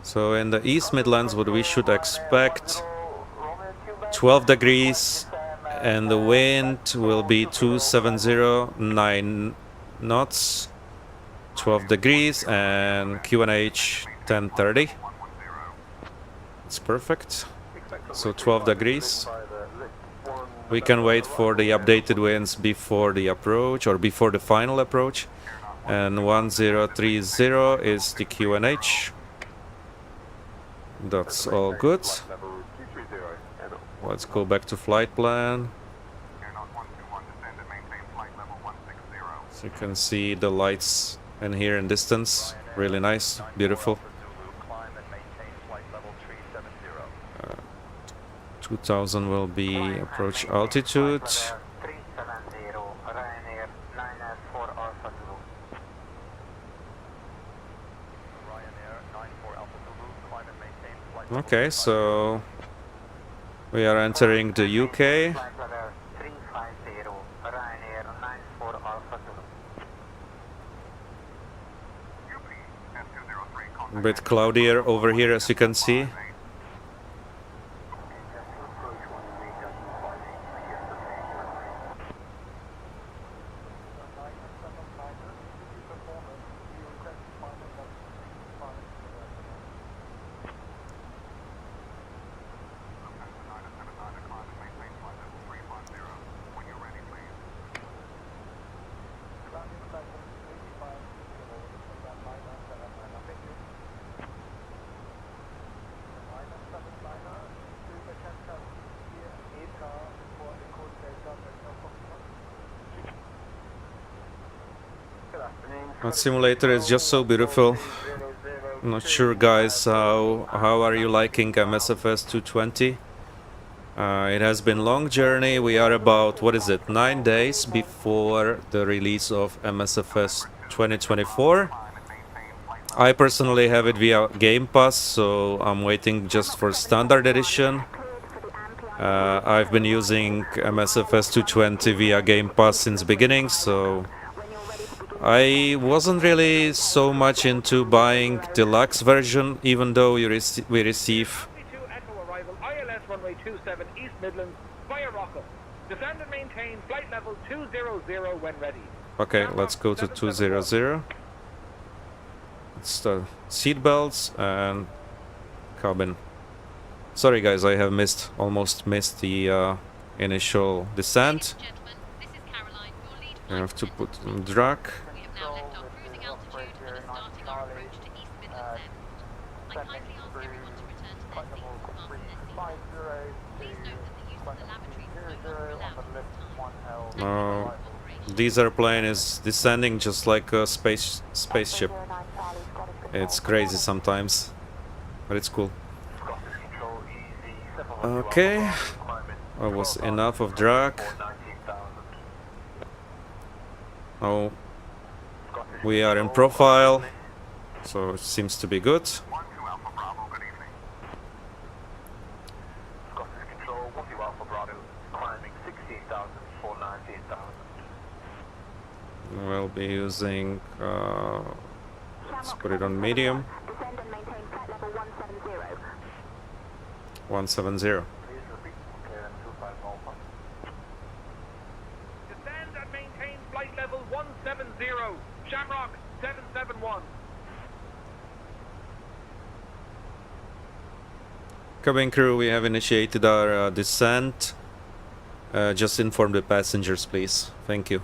So in the East Midlands, what we should expect, 12 degrees, and the wind will be 270, 9 knots, 12 degrees, and QNH 1030. It's perfect. So 12 degrees. We can wait for the updated winds before the approach, or before the final approach. And 1030 is the QNH. That's all good. Let's go back to flight plan. So you can see the lights in here in distance. Really nice, beautiful. 2000 will be approach altitude. Okay, so we are entering the UK. A bit cloudier over here, as you can see. That simulator is just so beautiful. I'm not sure, guys, how are you liking MSFS 220? It has been a long journey. We are about, what is it, 9 days before the release of MSFS 2024. I personally have it via Game Pass, so I'm waiting just for standard edition. I've been using MSFS 220 via Game Pass since beginning, so I wasn't really so much into buying deluxe version, even though we receive ILS runway 27 East Midlands via Rockall. Descend and maintain flight level 200 when ready. Okay, let's go to 200. It's the seat belts and cabin. Sorry guys, I have almost missed the initial descent. I have to put on drag. These airplane is descending just like a spaceship. It's crazy sometimes, but it's cool. Okay, that was enough of drag. Oh, we are in profile, so it seems to be good. We'll be using, let's put it on medium. 170. Descend and maintain flight level 170. Shamrock 771. Cabin crew, we have initiated our descent. Just inform the passengers, please. Thank you.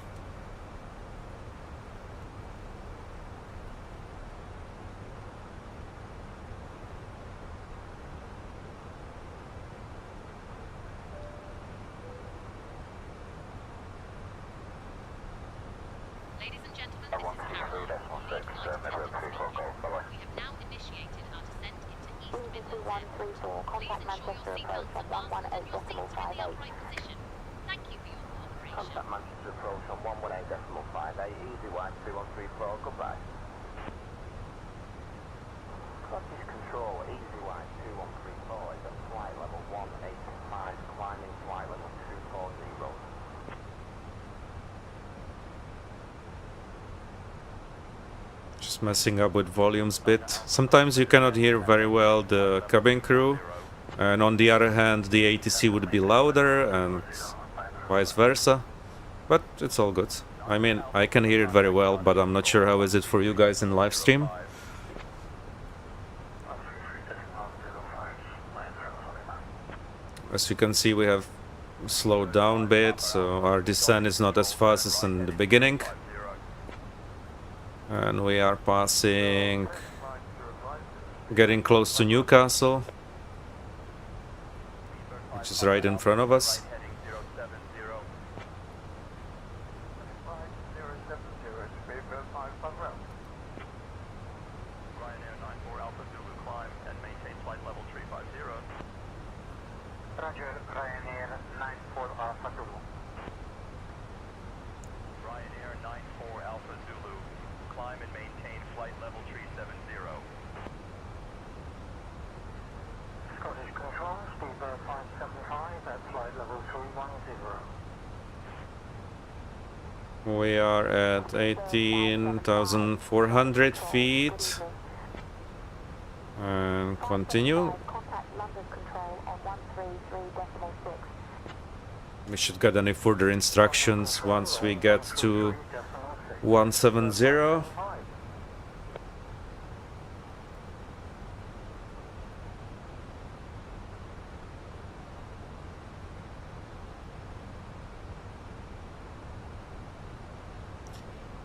Just messing up with volumes bit. Sometimes you cannot hear very well the cabin crew, and on the other hand the ATC would be louder and vice versa, but it's all good. I mean, I can hear it very well, but I'm not sure how is it for you guys in live stream. As you can see, we have slowed down a bit, so our descent is not as fast as in the beginning. And we are passing, getting close to Newcastle, which is right in front of us. We are at 18,400 feet and continue. We should get any further instructions once we get to 170.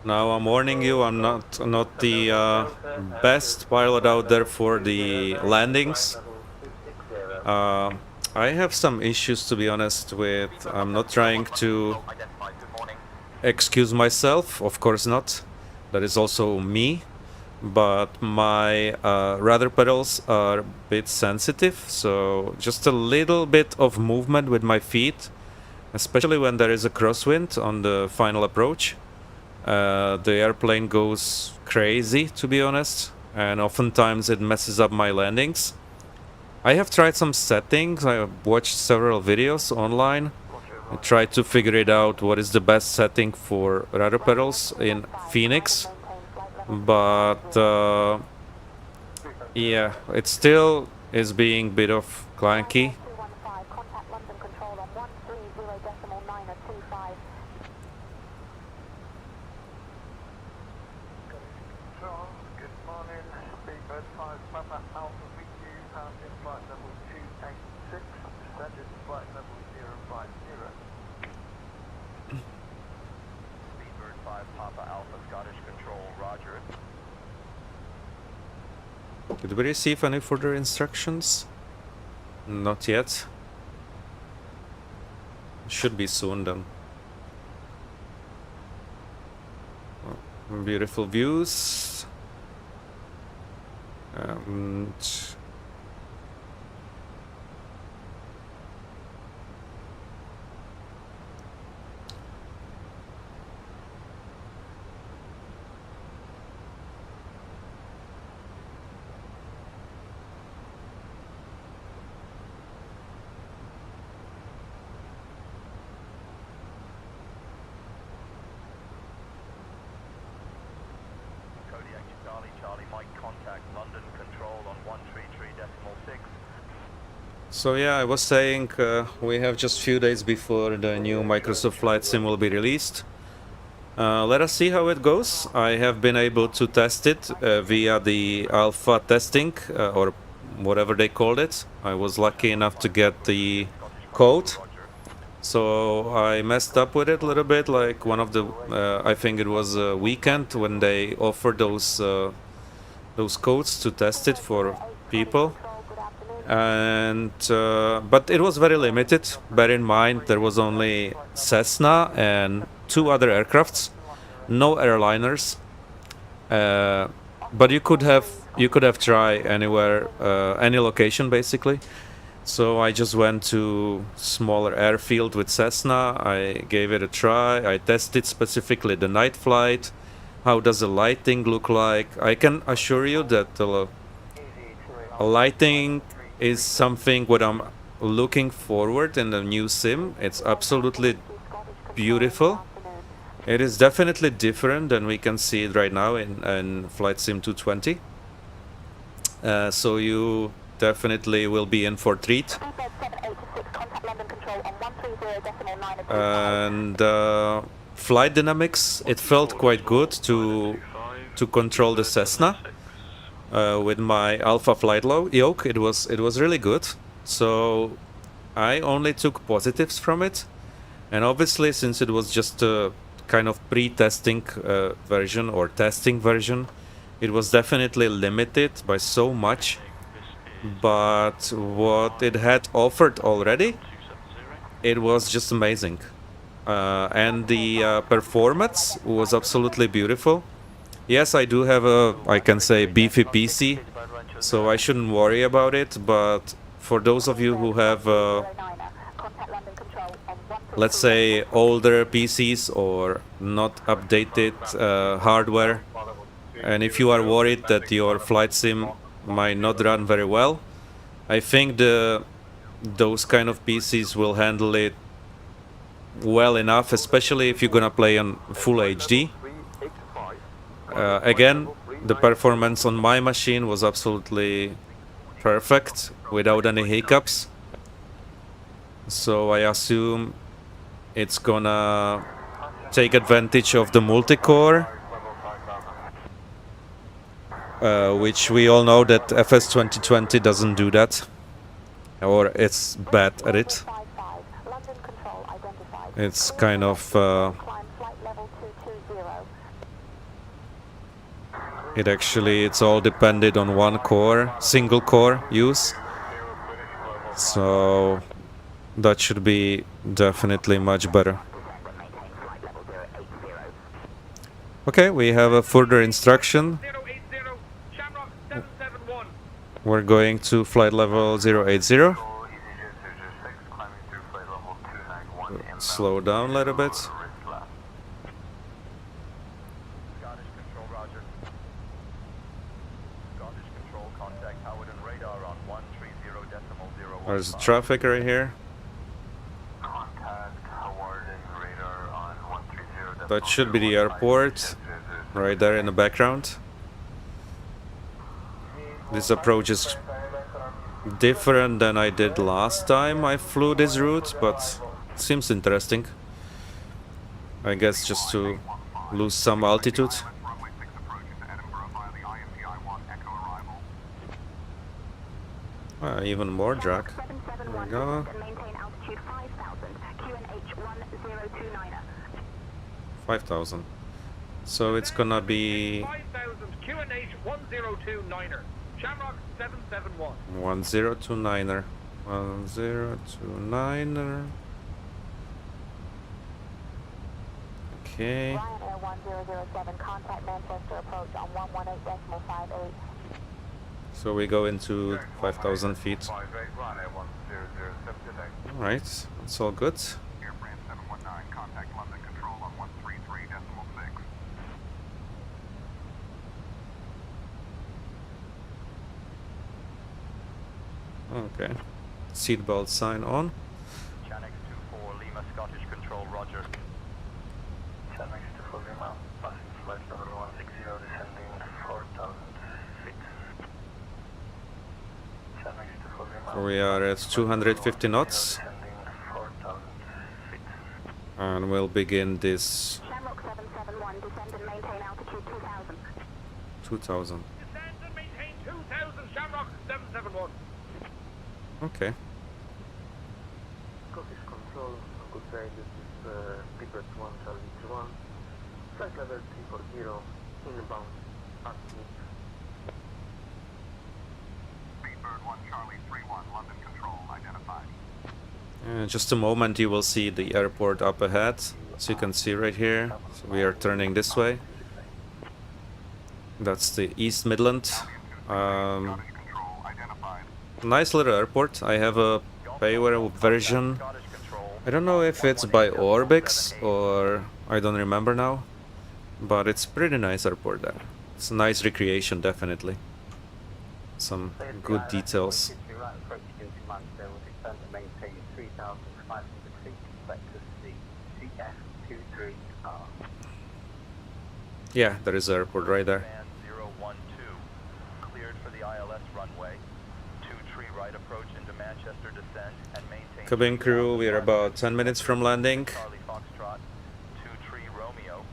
Now I'm warning you, I'm not the best pilot out there for the landings. I have some issues, to be honest, with... I'm not trying to excuse myself, of course not. That is also me. But my rudder pedals are a bit sensitive, so just a little bit of movement with my feet, especially when there is a crosswind on the final approach. The airplane goes crazy, to be honest, and oftentimes it messes up my landings. I have tried some settings, I have watched several videos online. I tried to figure it out what is the best setting for rudder pedals in Phoenix, but yeah, it still is being a bit of clunky. Did we receive any further instructions? Not yet. Should be soon then. Oh, beautiful views. And so yeah, I was saying we have just few days before the new Microsoft Flight Sim will be released. Let us see how it goes. I have been able to test it via the alpha testing or whatever they called it. I was lucky enough to get the code. So I messed up with it a little bit, like one of the, I think it was a weekend when they offered those codes to test it for people. And but it was very limited. Bear in mind there was only Cessna and 2 other aircrafts, no airliners. But you could have tried anywhere, any location basically. So I just went to smaller airfield with Cessna. I gave it a try. I tested specifically the night flight. How does the lighting look like? I can assure you that the lighting is something what I'm looking forward in the new sim. It's absolutely beautiful. It is definitely different than we can see it right now in Flight Sim 220. So you definitely will be in for a treat. And flight dynamics, it felt quite good to control the Cessna with my Alpha flight yoke. It was really good. So I only took positives from it, and obviously since it was just a kind of pre-testing version or testing version, it was definitely limited by so much. But what it had offered already, it was just amazing. And the performance was absolutely beautiful. Yes, I do have a, I can say, beefy PC, so I shouldn't worry about it, but for those of you who have, let's say, older PCs or not updated hardware, and if you are worried that your flight sim might not run very well, I think those kind of PCs will handle it well enough, especially if you're gonna play on full HD. Again, the performance on my machine was absolutely perfect without any hiccups, so I assume it's gonna take advantage of the multi-core, which we all know that FS 2020 doesn't do that, or it's bad at it. It's kind of it's all depended on one core, single core use, so that should be definitely much better. Okay, we have a further instruction. We're going to flight level 080. Slow down a little bit. There's traffic right here. That should be the airport, right there in the background. This approach is different than I did last time I flew this route, but it seems interesting. I guess just to lose some altitude. Even more drag. There we go. 5,000. So it's gonna be 5,000 QNH 1029er. Shamrock 771. 1029er. 1029er. Okay. Ryanair 1007, contact Manchester approach on 118.58. So we go into 5,000 feet. Alright, it's all good. Okay. Seatbelt sign on. Chanex 24 Lima Scottish Control, roger. Chanex 24 Lima, passing flight level 160, descending 4,000 feet. Chanex 24 Lima. We are at 250 knots. And we'll begin this. Shamrock 771, descend and maintain altitude 2,000. 2,000. Descend and maintain 2,000, Shamrock 771. Okay. Scottish Control, good day, this is Piper 1 Charlie 1, flight level 340, inbound, asking. Bird 1 Charlie 31, London Control, identified. Just a moment, you will see the airport up ahead. So you can see right here. So we are turning this way. That's the East Midlands. Nice little airport. I have a payware version. I don't know if it's by Orbix or I don't remember now, but it's pretty nice airport there. It's a nice recreation, definitely. Some good details. Yeah, there is an airport right there. 012, cleared for the ILS runway. 2 tree right approach into Manchester descent and maintain. Cabin crew, we are about 10 minutes from landing. Charlie Foxtrot, 2 tree Romeo.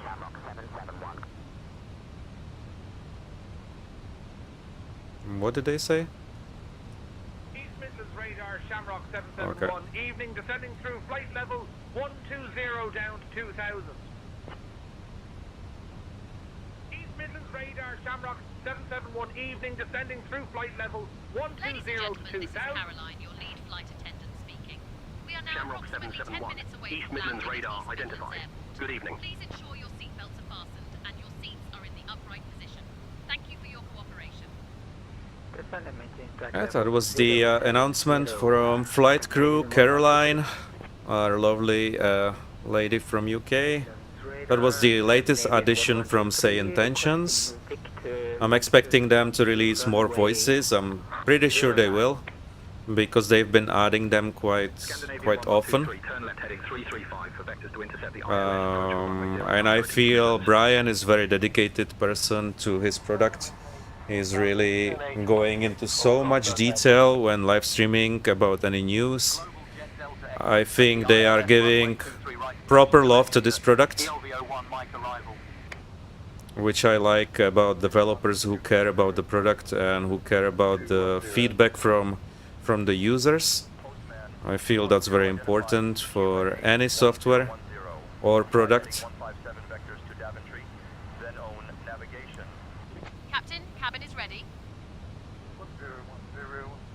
Shamrock 771. What did they say? East Midlands radar, Shamrock 771. Okay. Evening descending through flight level 120 down to 2000. East Midlands radar, Shamrock 771. Evening descending through flight level 120 Ladies and to gentlemen, this is 2000. Caroline, your lead flight attendant speaking. We are now Shamrock approximately 10 771. minutes away East from Midlands landing at radar East Midlands identified. Airport. Good evening. Please ensure your seatbelts are fastened and your seats are in the upright position. Thank you for your cooperation. Yeah, that was the announcement from flight crew Caroline, our lovely lady from UK. That was the latest addition from Say Intentions. I'm expecting them to release more voices. I'm pretty sure they will, because they've been adding them quite often. And I feel Brian is a very dedicated person to his product. He's really going into so much detail when live streaming about any news. I think they are giving proper love to this product, which I like about developers who care about the product and who care about the feedback from the users. I feel that's very important for any software or product. Captain, cabin is ready.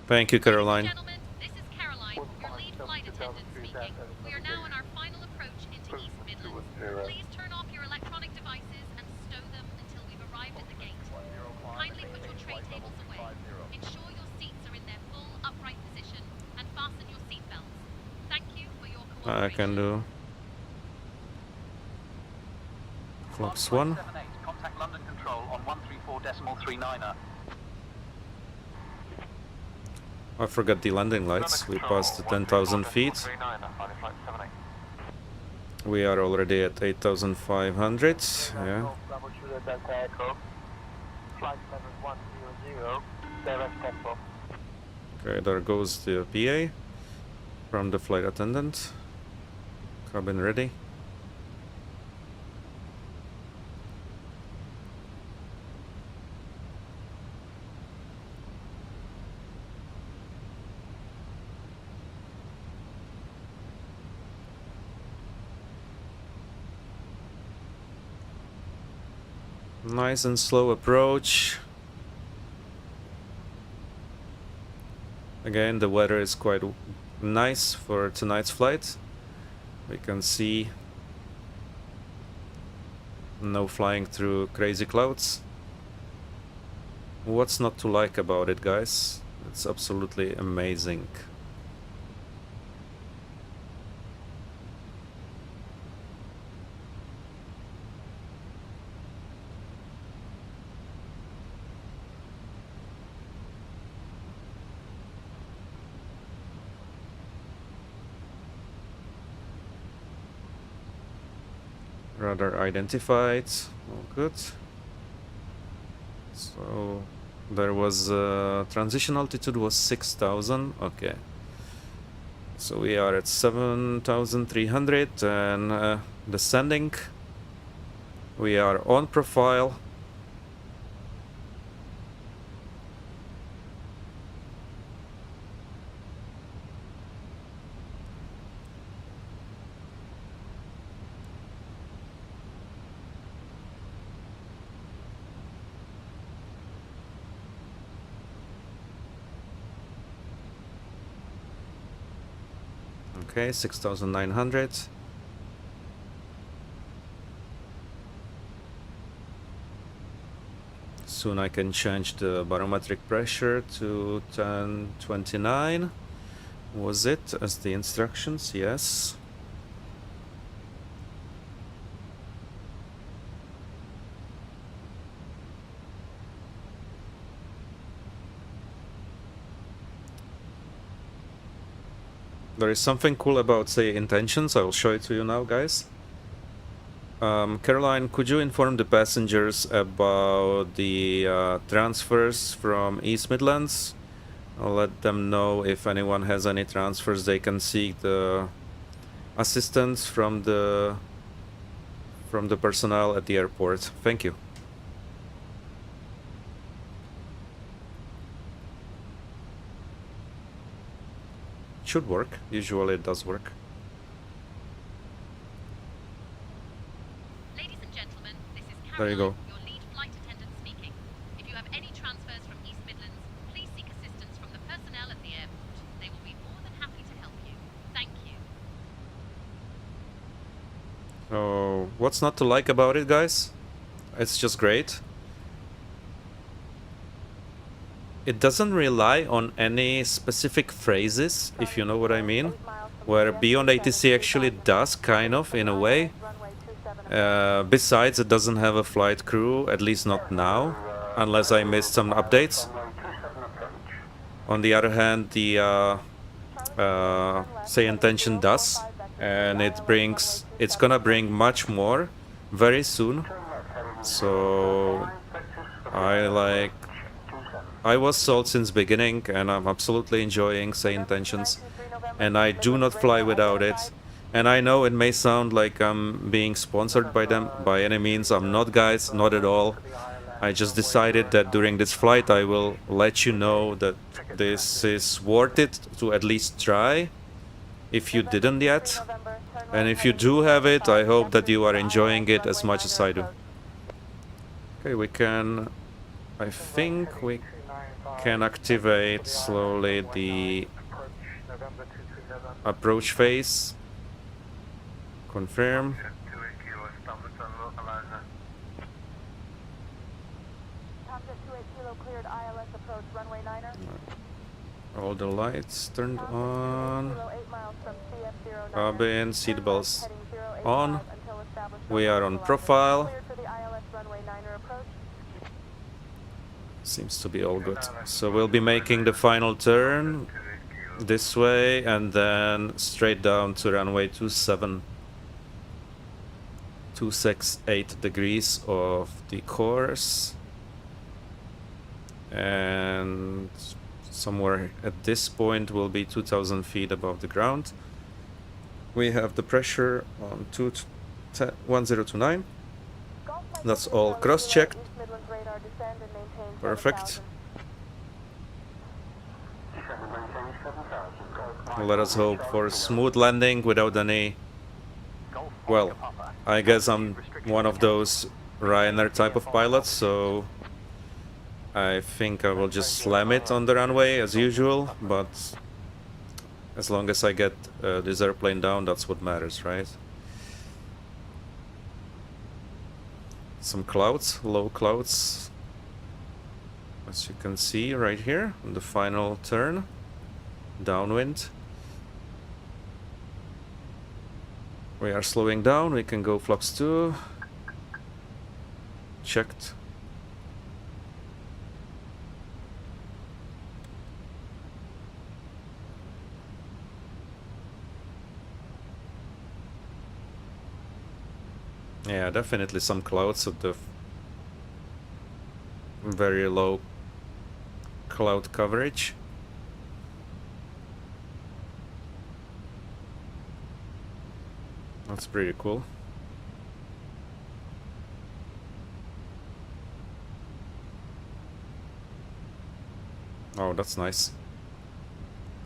Thank you, Caroline. Gentlemen, this is Caroline, your lead flight attendant speaking. We are now on our final approach into East Midlands. Please turn off your electronic devices and stow them until we've arrived at the gate. Kindly put your tray tables away. Ensure your seats are in their full upright position and fasten your seatbelts. Thank you for your cooperation. I can do flaps 1. Contact London Control on 134.39er. I forgot the landing lights. We passed the 10,000 feet. We are already at 8,500. Yeah. Okay, there goes the PA from the flight attendant. Cabin ready. Nice and slow approach. Again, the weather is quite nice for tonight's flight. We can see no flying through crazy clouds. What's not to like about it, guys? It's absolutely amazing. Radar identified. All good. So there was transition altitude was 6,000. Okay. So we are at 7,300 and descending. We are on profile. Okay, 6,900. Soon I can change the barometric pressure to 1029. Was it as the instructions? Yes. There is something cool about, say, intentions. I will show it to you now, guys. Caroline, could you inform the passengers about the transfers from East Midlands? I'll let them know if anyone has any transfers, they can seek the assistance from the personnel at the airport. Thank you. Should work. Usually it does work. Ladies and gentlemen, this is Caroline, There you go. your lead flight attendant speaking. If you have any transfers from East Midlands, please seek assistance from the personnel at the airport. They will be more than happy to help you. Thank you. So, what's not to like about it, guys? It's just great. It doesn't rely on any specific phrases, if you know what I mean, where Beyond ATC actually does, kind of, in a way. Besides, it doesn't have a flight crew, at least not now, unless I missed some updates. On the other hand, the Say Intention does, and it's gonna bring much more very soon. So I was sold since beginning, and I'm absolutely enjoying Say Intentions, and I do not fly without it. And I know it may sound like I'm being sponsored by them. By any means, I'm not, guys, not at all. I just decided that during this flight I will let you know that this is worth it to at least try, if you didn't yet. And if you do have it, I hope that you are enjoying it as much as I do. Okay, we can... I think we can activate slowly the approach phase. Confirm. All the lights turned on. Cabin, seatbelts on. We are on profile. Seems to be all good. So we'll be making the final turn this way and then straight down to runway 27. 268 degrees of the course. And somewhere at this point will be 2,000 feet above the ground. We have the pressure on 1029. That's all cross-checked. Perfect. Let us hope for a smooth landing without any... Well, I guess I'm one of those Ryanair type of pilots, so I think I will just slam it on the runway as usual, but as long as I get this airplane down, that's what matters, right? Some clouds, low clouds, as you can see right here on the final turn, downwind. We are slowing down, we can go flaps 2. Checked. Yeah, definitely some clouds at the very low cloud coverage. That's pretty cool. Oh, that's nice.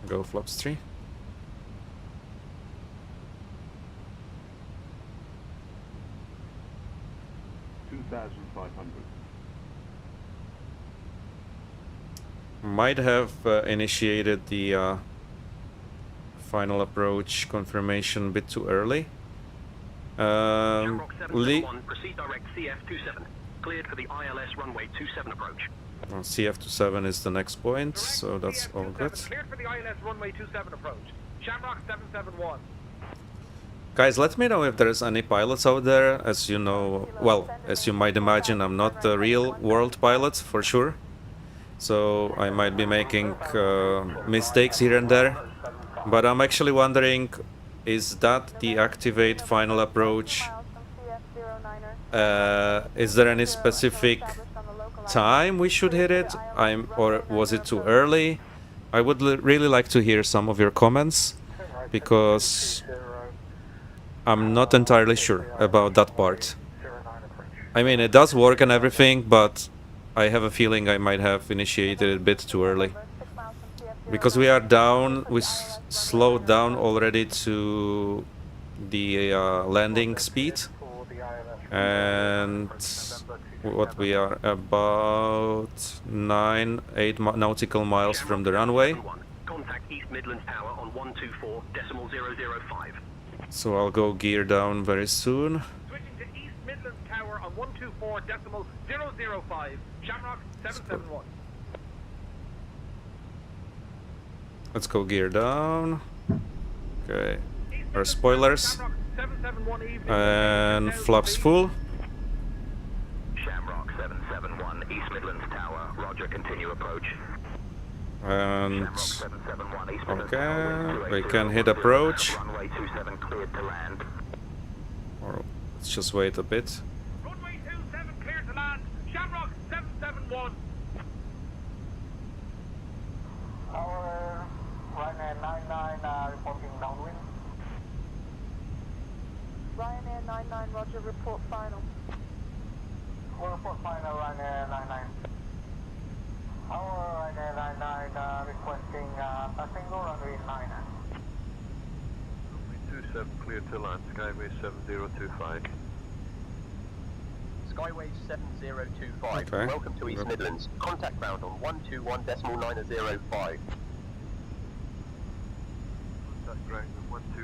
Go flaps 3. Might have initiated the final approach confirmation a bit too early. Proceed direct CF27. Cleared for the ILS runway 27 approach. Well, CF27 is the next point, so that's all good. Cleared for the ILS runway 27 approach. Shamrock 771. Guys, let me know if there's any pilots out there. As you know, well, as you might imagine, I'm not a real world pilot for sure. So I might be making mistakes here and there. But I'm actually wondering, is that the activate final approach Is there any specific time we should hit it? Or was it too early? I would really like to hear some of your comments, because I'm not entirely sure about that part. I mean, it does work and everything, but I have a feeling I might have initiated it a bit too early. Because we are down, we slowed down already to the landing speed. And what we are about 8 nautical miles from the runway. Contact East Midlands Tower on 124.005. So I'll go gear down very soon. Switching to East Midlands Tower on 124.005. Shamrock 771. Let's go gear down. Okay. Our spoilers. And flaps full. Shamrock 771, East Midlands Tower, roger, continue approach. And okay, we can hit approach. Runway 27 cleared to land. Or let's just wait a bit. Runway 27 cleared to land. Shamrock 771. Our Ryanair 99 reporting downwind. Ryanair 99, roger, report final. Report final, Ryanair 99. Our Ryanair 99 requesting passing runway 9. Runway 27 clear to land, Skyway 7025. Skyway 7025. Okay. Welcome to East Midlands. Contact ground on 121.905. Contact ground on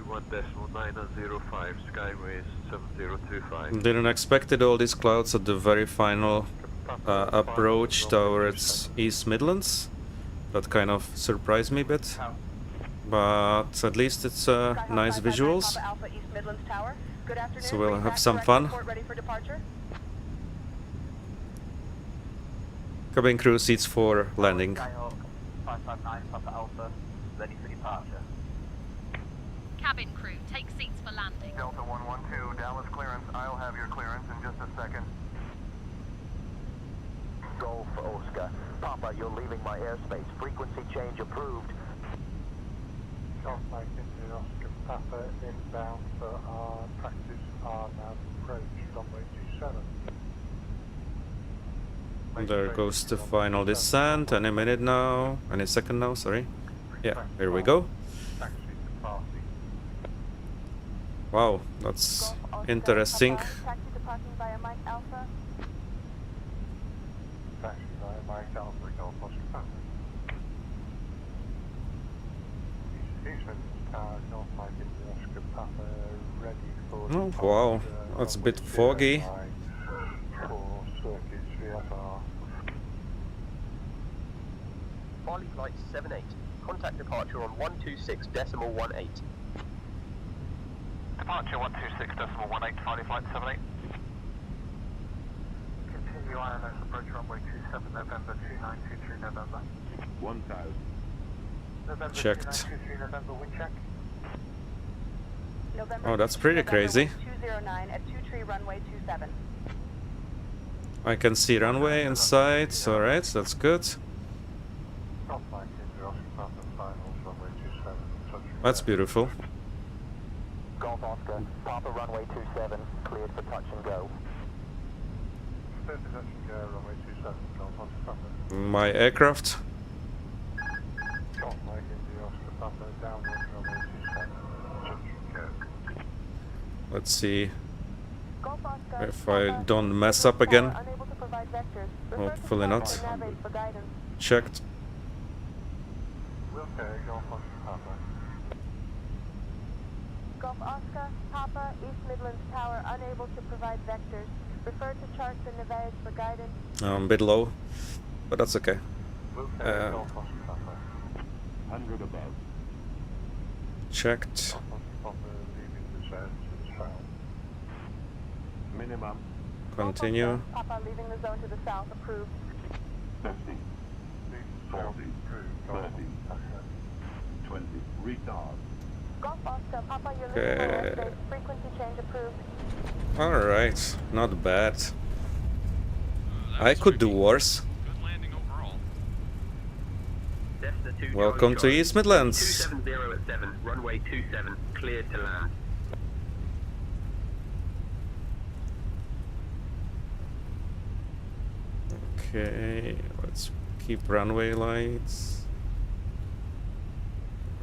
121.905, Skyway 7025. Didn't expect all these clouds at the very final approach towards East Midlands. That kind of surprised me a bit. But at least it's nice visuals. So we'll have some fun. Cabin crew seats for landing. 559 Papa Alpha, ready for departure. Cabin crew, take seats for landing. Delta 112, Dallas clearance. I'll have your clearance in just a second. Golf Oscar. Papa, you're leaving my airspace. Frequency change approved. Golf Mike into Oscar Papa inbound for our practice RNAV approach runway 27. There goes the final descent. Any minute now. Any second now, sorry. Yeah, here we go. Wow, that's interesting. Taxi departing via Mike Alpha. Taxi via Mike Alpha, Golf Oscar Papa. East Midlands Tower, Golf Mike into Oscar Papa, ready for Oh, wow, that's a bit foggy. For circuits VFR. Farley Flight 78. Contact departure on 126.18. Departure 126.18, Farley Flight 78. Continue ILS approach runway 27 November 2923 November. 1000. November Checked. 2923 November, wind check. Oh, that's pretty crazy. 209 at 23 runway 27. I can see runway in sight. Alright, that's good. Golf Mike into Oscar Papa finals, runway 27. That's beautiful. Golf Oscar. Papa runway 27, cleared for touch and go. Clear for touch and go, runway 27, Golf Oscar Papa. My aircraft. Golf Mike into Oscar Papa, downwind, runway 27. Touch and go. Let's see Golf Oscar, if I don't mess up again. unable to provide vectors. Hopefully not. Navigate for guidance. Checked. Okay, Golf Oscar Papa. Golf Oscar, Papa, East Midlands Tower, unable to provide vectors. Refer to charts and navigate for guidance. A bit low, but that's okay. Okay, Golf Oscar Papa. 100 above. Checked. Golf Oscar Papa leaving the zone to the south. Minimum Continue. Papa leaving the zone to the south, approved. 50, 40, 30, 20. Retard. Golf Oscar, Hotel Papa, your Okay. frequency change approved. Alright, not bad. I could do worse. Good landing overall. Cessna 2 Welcome to Charlie East Midlands. 270 at 7, runway 27, cleared to land. Okay, let's keep runway lights.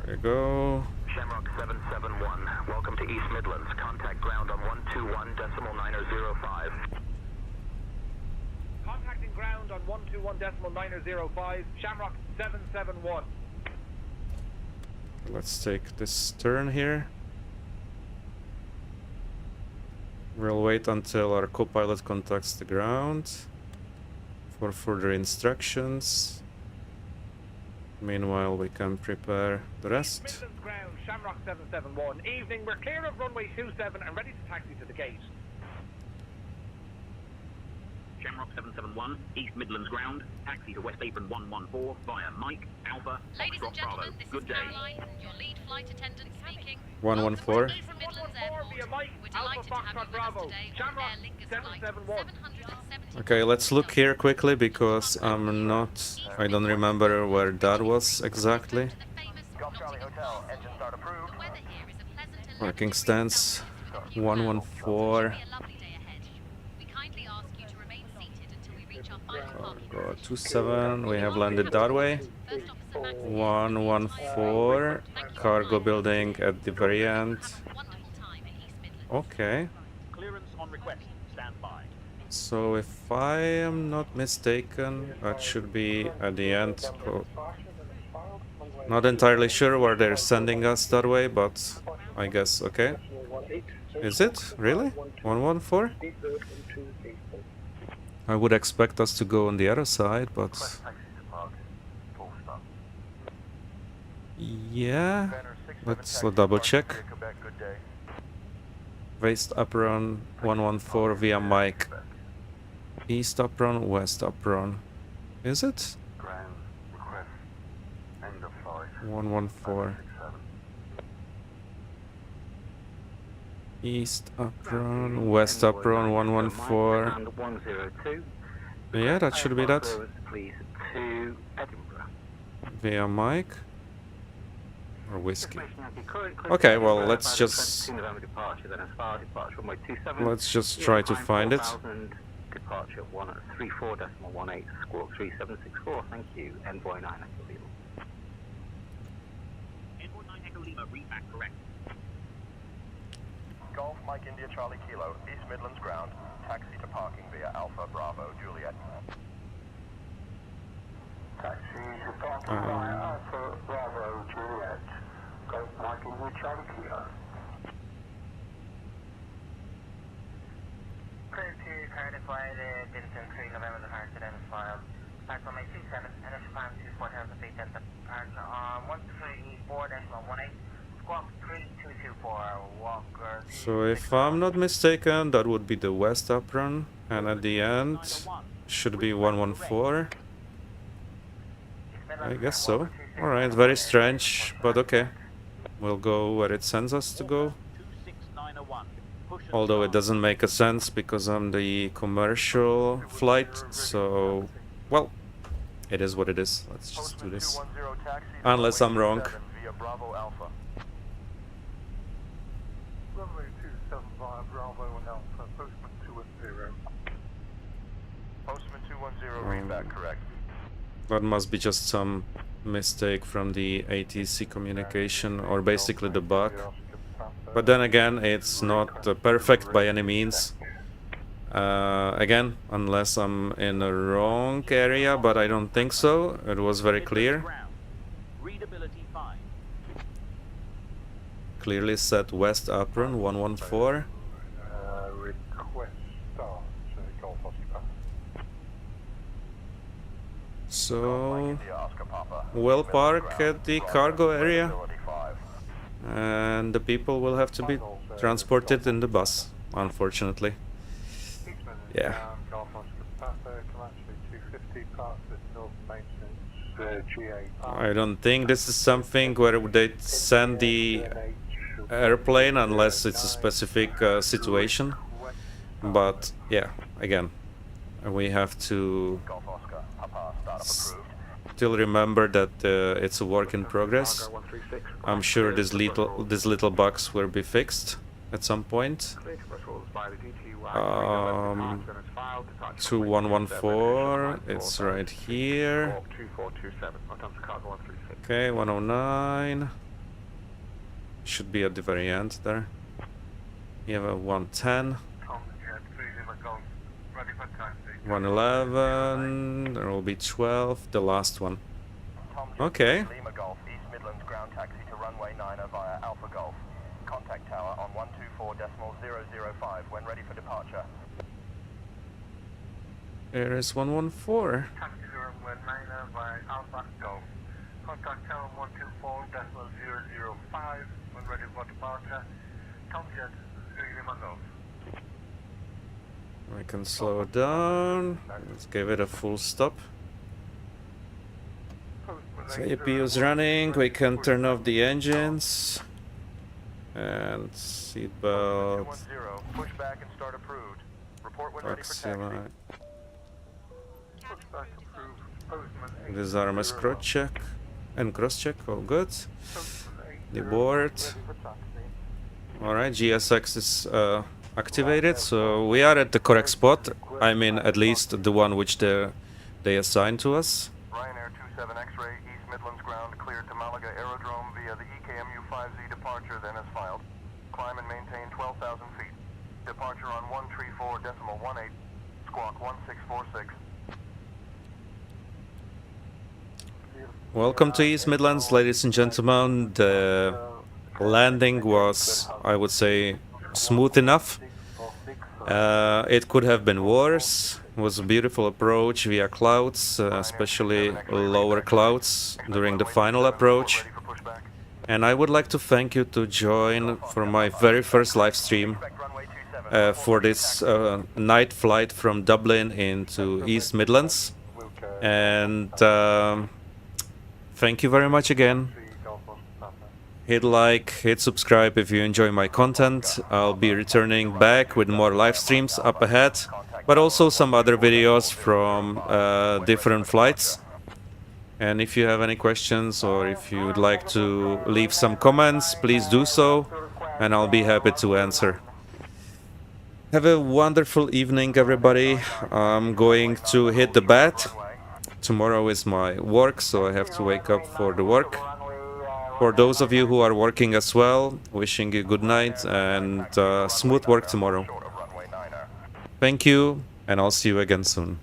There we go. Shamrock 771, welcome to East Midlands. Contact ground on 121.905. Contacting ground on 121.905, Shamrock 771. Let's take this turn here. We'll wait until our co-pilot contacts the ground for further instructions. Meanwhile, we can prepare the rest. Midlands ground, Shamrock 771. Evening, we're clear of runway 27 and ready to taxi to the gate. Shamrock 771, East Midlands ground, taxi to West Apron 114 via Mike, Alpha, Ladies and Foxtrot gentlemen, Bravo. this Good is day. Caroline, your lead flight attendant speaking. 114. East Midlands Airport. Via Mike, We're Alpha delighted to have you Foxtrot with Bravo, us today on Shamrock Air Lingus flight 771. 770. Okay, let's look here quickly because I don't remember where that was exactly. Golf Charlie Hotel, engine start approved. Parking stance 114. Go 27. We have landed that way. 114. Cargo building at the very end. Okay. Clearance on request, stand by. So if I am not mistaken, that should be at the end. Oh. Not entirely sure where they're sending us that way, but I guess okay. Is it? Really? 114? I would expect us to go on the other side, but... Yeah, let's double check. West apron 114 via Mike. East apron, west apron. Is it? 114. East apron, west apron 114. 102. Yeah, that should be that. Please to Edinburgh. Via Mike. Or whiskey. Okay, well, let's just try to find it. Departure 134.18, squawk 3764. Thank you. Envoy 9 Echo Lima. Envoy 9 Echo Lima, read back correct. Golf Mike India Charlie Kilo, East Midlands ground. Taxi to parking via Alpha Bravo Juliet. Taxi to parking via Alpha Bravo Juliet. Golf Mike India Charlie Kilo. Clear to Cardiff Wide, Division 3, November departure, then is filed. Tax on my 27, initial climb to 4,000 feet, then departure on 134.18, squawk 3224, Walker. So if I'm not mistaken, that would be the west apron, and at the end should be 114. I guess so. Alright, very strange, but okay. We'll go where it sends us to go. Although it doesn't make a sense because I'm the commercial flight, so... Well, it is what it is. Let's just do this. Unless I'm wrong. Runway 27 via Bravo and Alpha, Postman 210. Postman 210, read back correct. That must be just some mistake from the ATC communication, or basically the bug. But then again, it's not perfect by any means. Again, unless I'm in the wrong area, but I don't think so. It was very clear. Clearly set west apron 114. Request start, Golf Oscar. So we'll park at the cargo area, and the people will have to be transported in the bus, unfortunately. Yeah. I don't think this is something where they send the airplane unless it's a specific situation. But yeah, again, we have to still remember that it's a work in progress. I'm sure these little bugs will be fixed at some point. 2114, it's right here. Okay, 109. Should be at the very end there. You have a 110. 111. There will be 12. The last one. Okay. Lima Golf, East Midlands ground taxi to runway 90 via Alpha Golf. Contact tower on 124.005 when ready for departure. There is 114. Taxi to runway 90 via Alpha Golf. Contact tower 124.005 when ready for departure. Tomjet, Lima Golf. We can slow it down. Let's give it a full stop. So APU is running. We can turn off the engines. And seatbelt. Push back and start approved. Report when ready for taxi. Disarm as cross check and cross check. All good. Deboard. Alright, GSX is activated, so we are at the correct spot. I mean, at least the one which they assigned to us. Ryanair 27 X-ray, East Midlands ground, cleared to Malaga Aerodrome via the EKMU 5Z departure, then as filed. Climb and maintain 12,000 feet. Departure on 134.18, squawk 1646. Welcome to East Midlands, ladies and gentlemen. The landing was, I would say, smooth enough. It could have been worse. It was a beautiful approach via clouds, especially lower clouds during the final approach. And I would like to thank you to join for my very first live stream for this night flight from Dublin into East Midlands. And thank you very much again. Hit like, hit subscribe if you enjoy my content. I'll be returning back with more live streams up ahead, but also some other videos from different flights. And if you have any questions or if you would like to leave some comments, please do so, and I'll be happy to answer. Have a wonderful evening, everybody. I'm going to hit the bed. Tomorrow is my work, so I have to wake up for the work. For those of you who are working as well, wishing you good night and smooth work tomorrow. Thank you, and I'll see you again soon.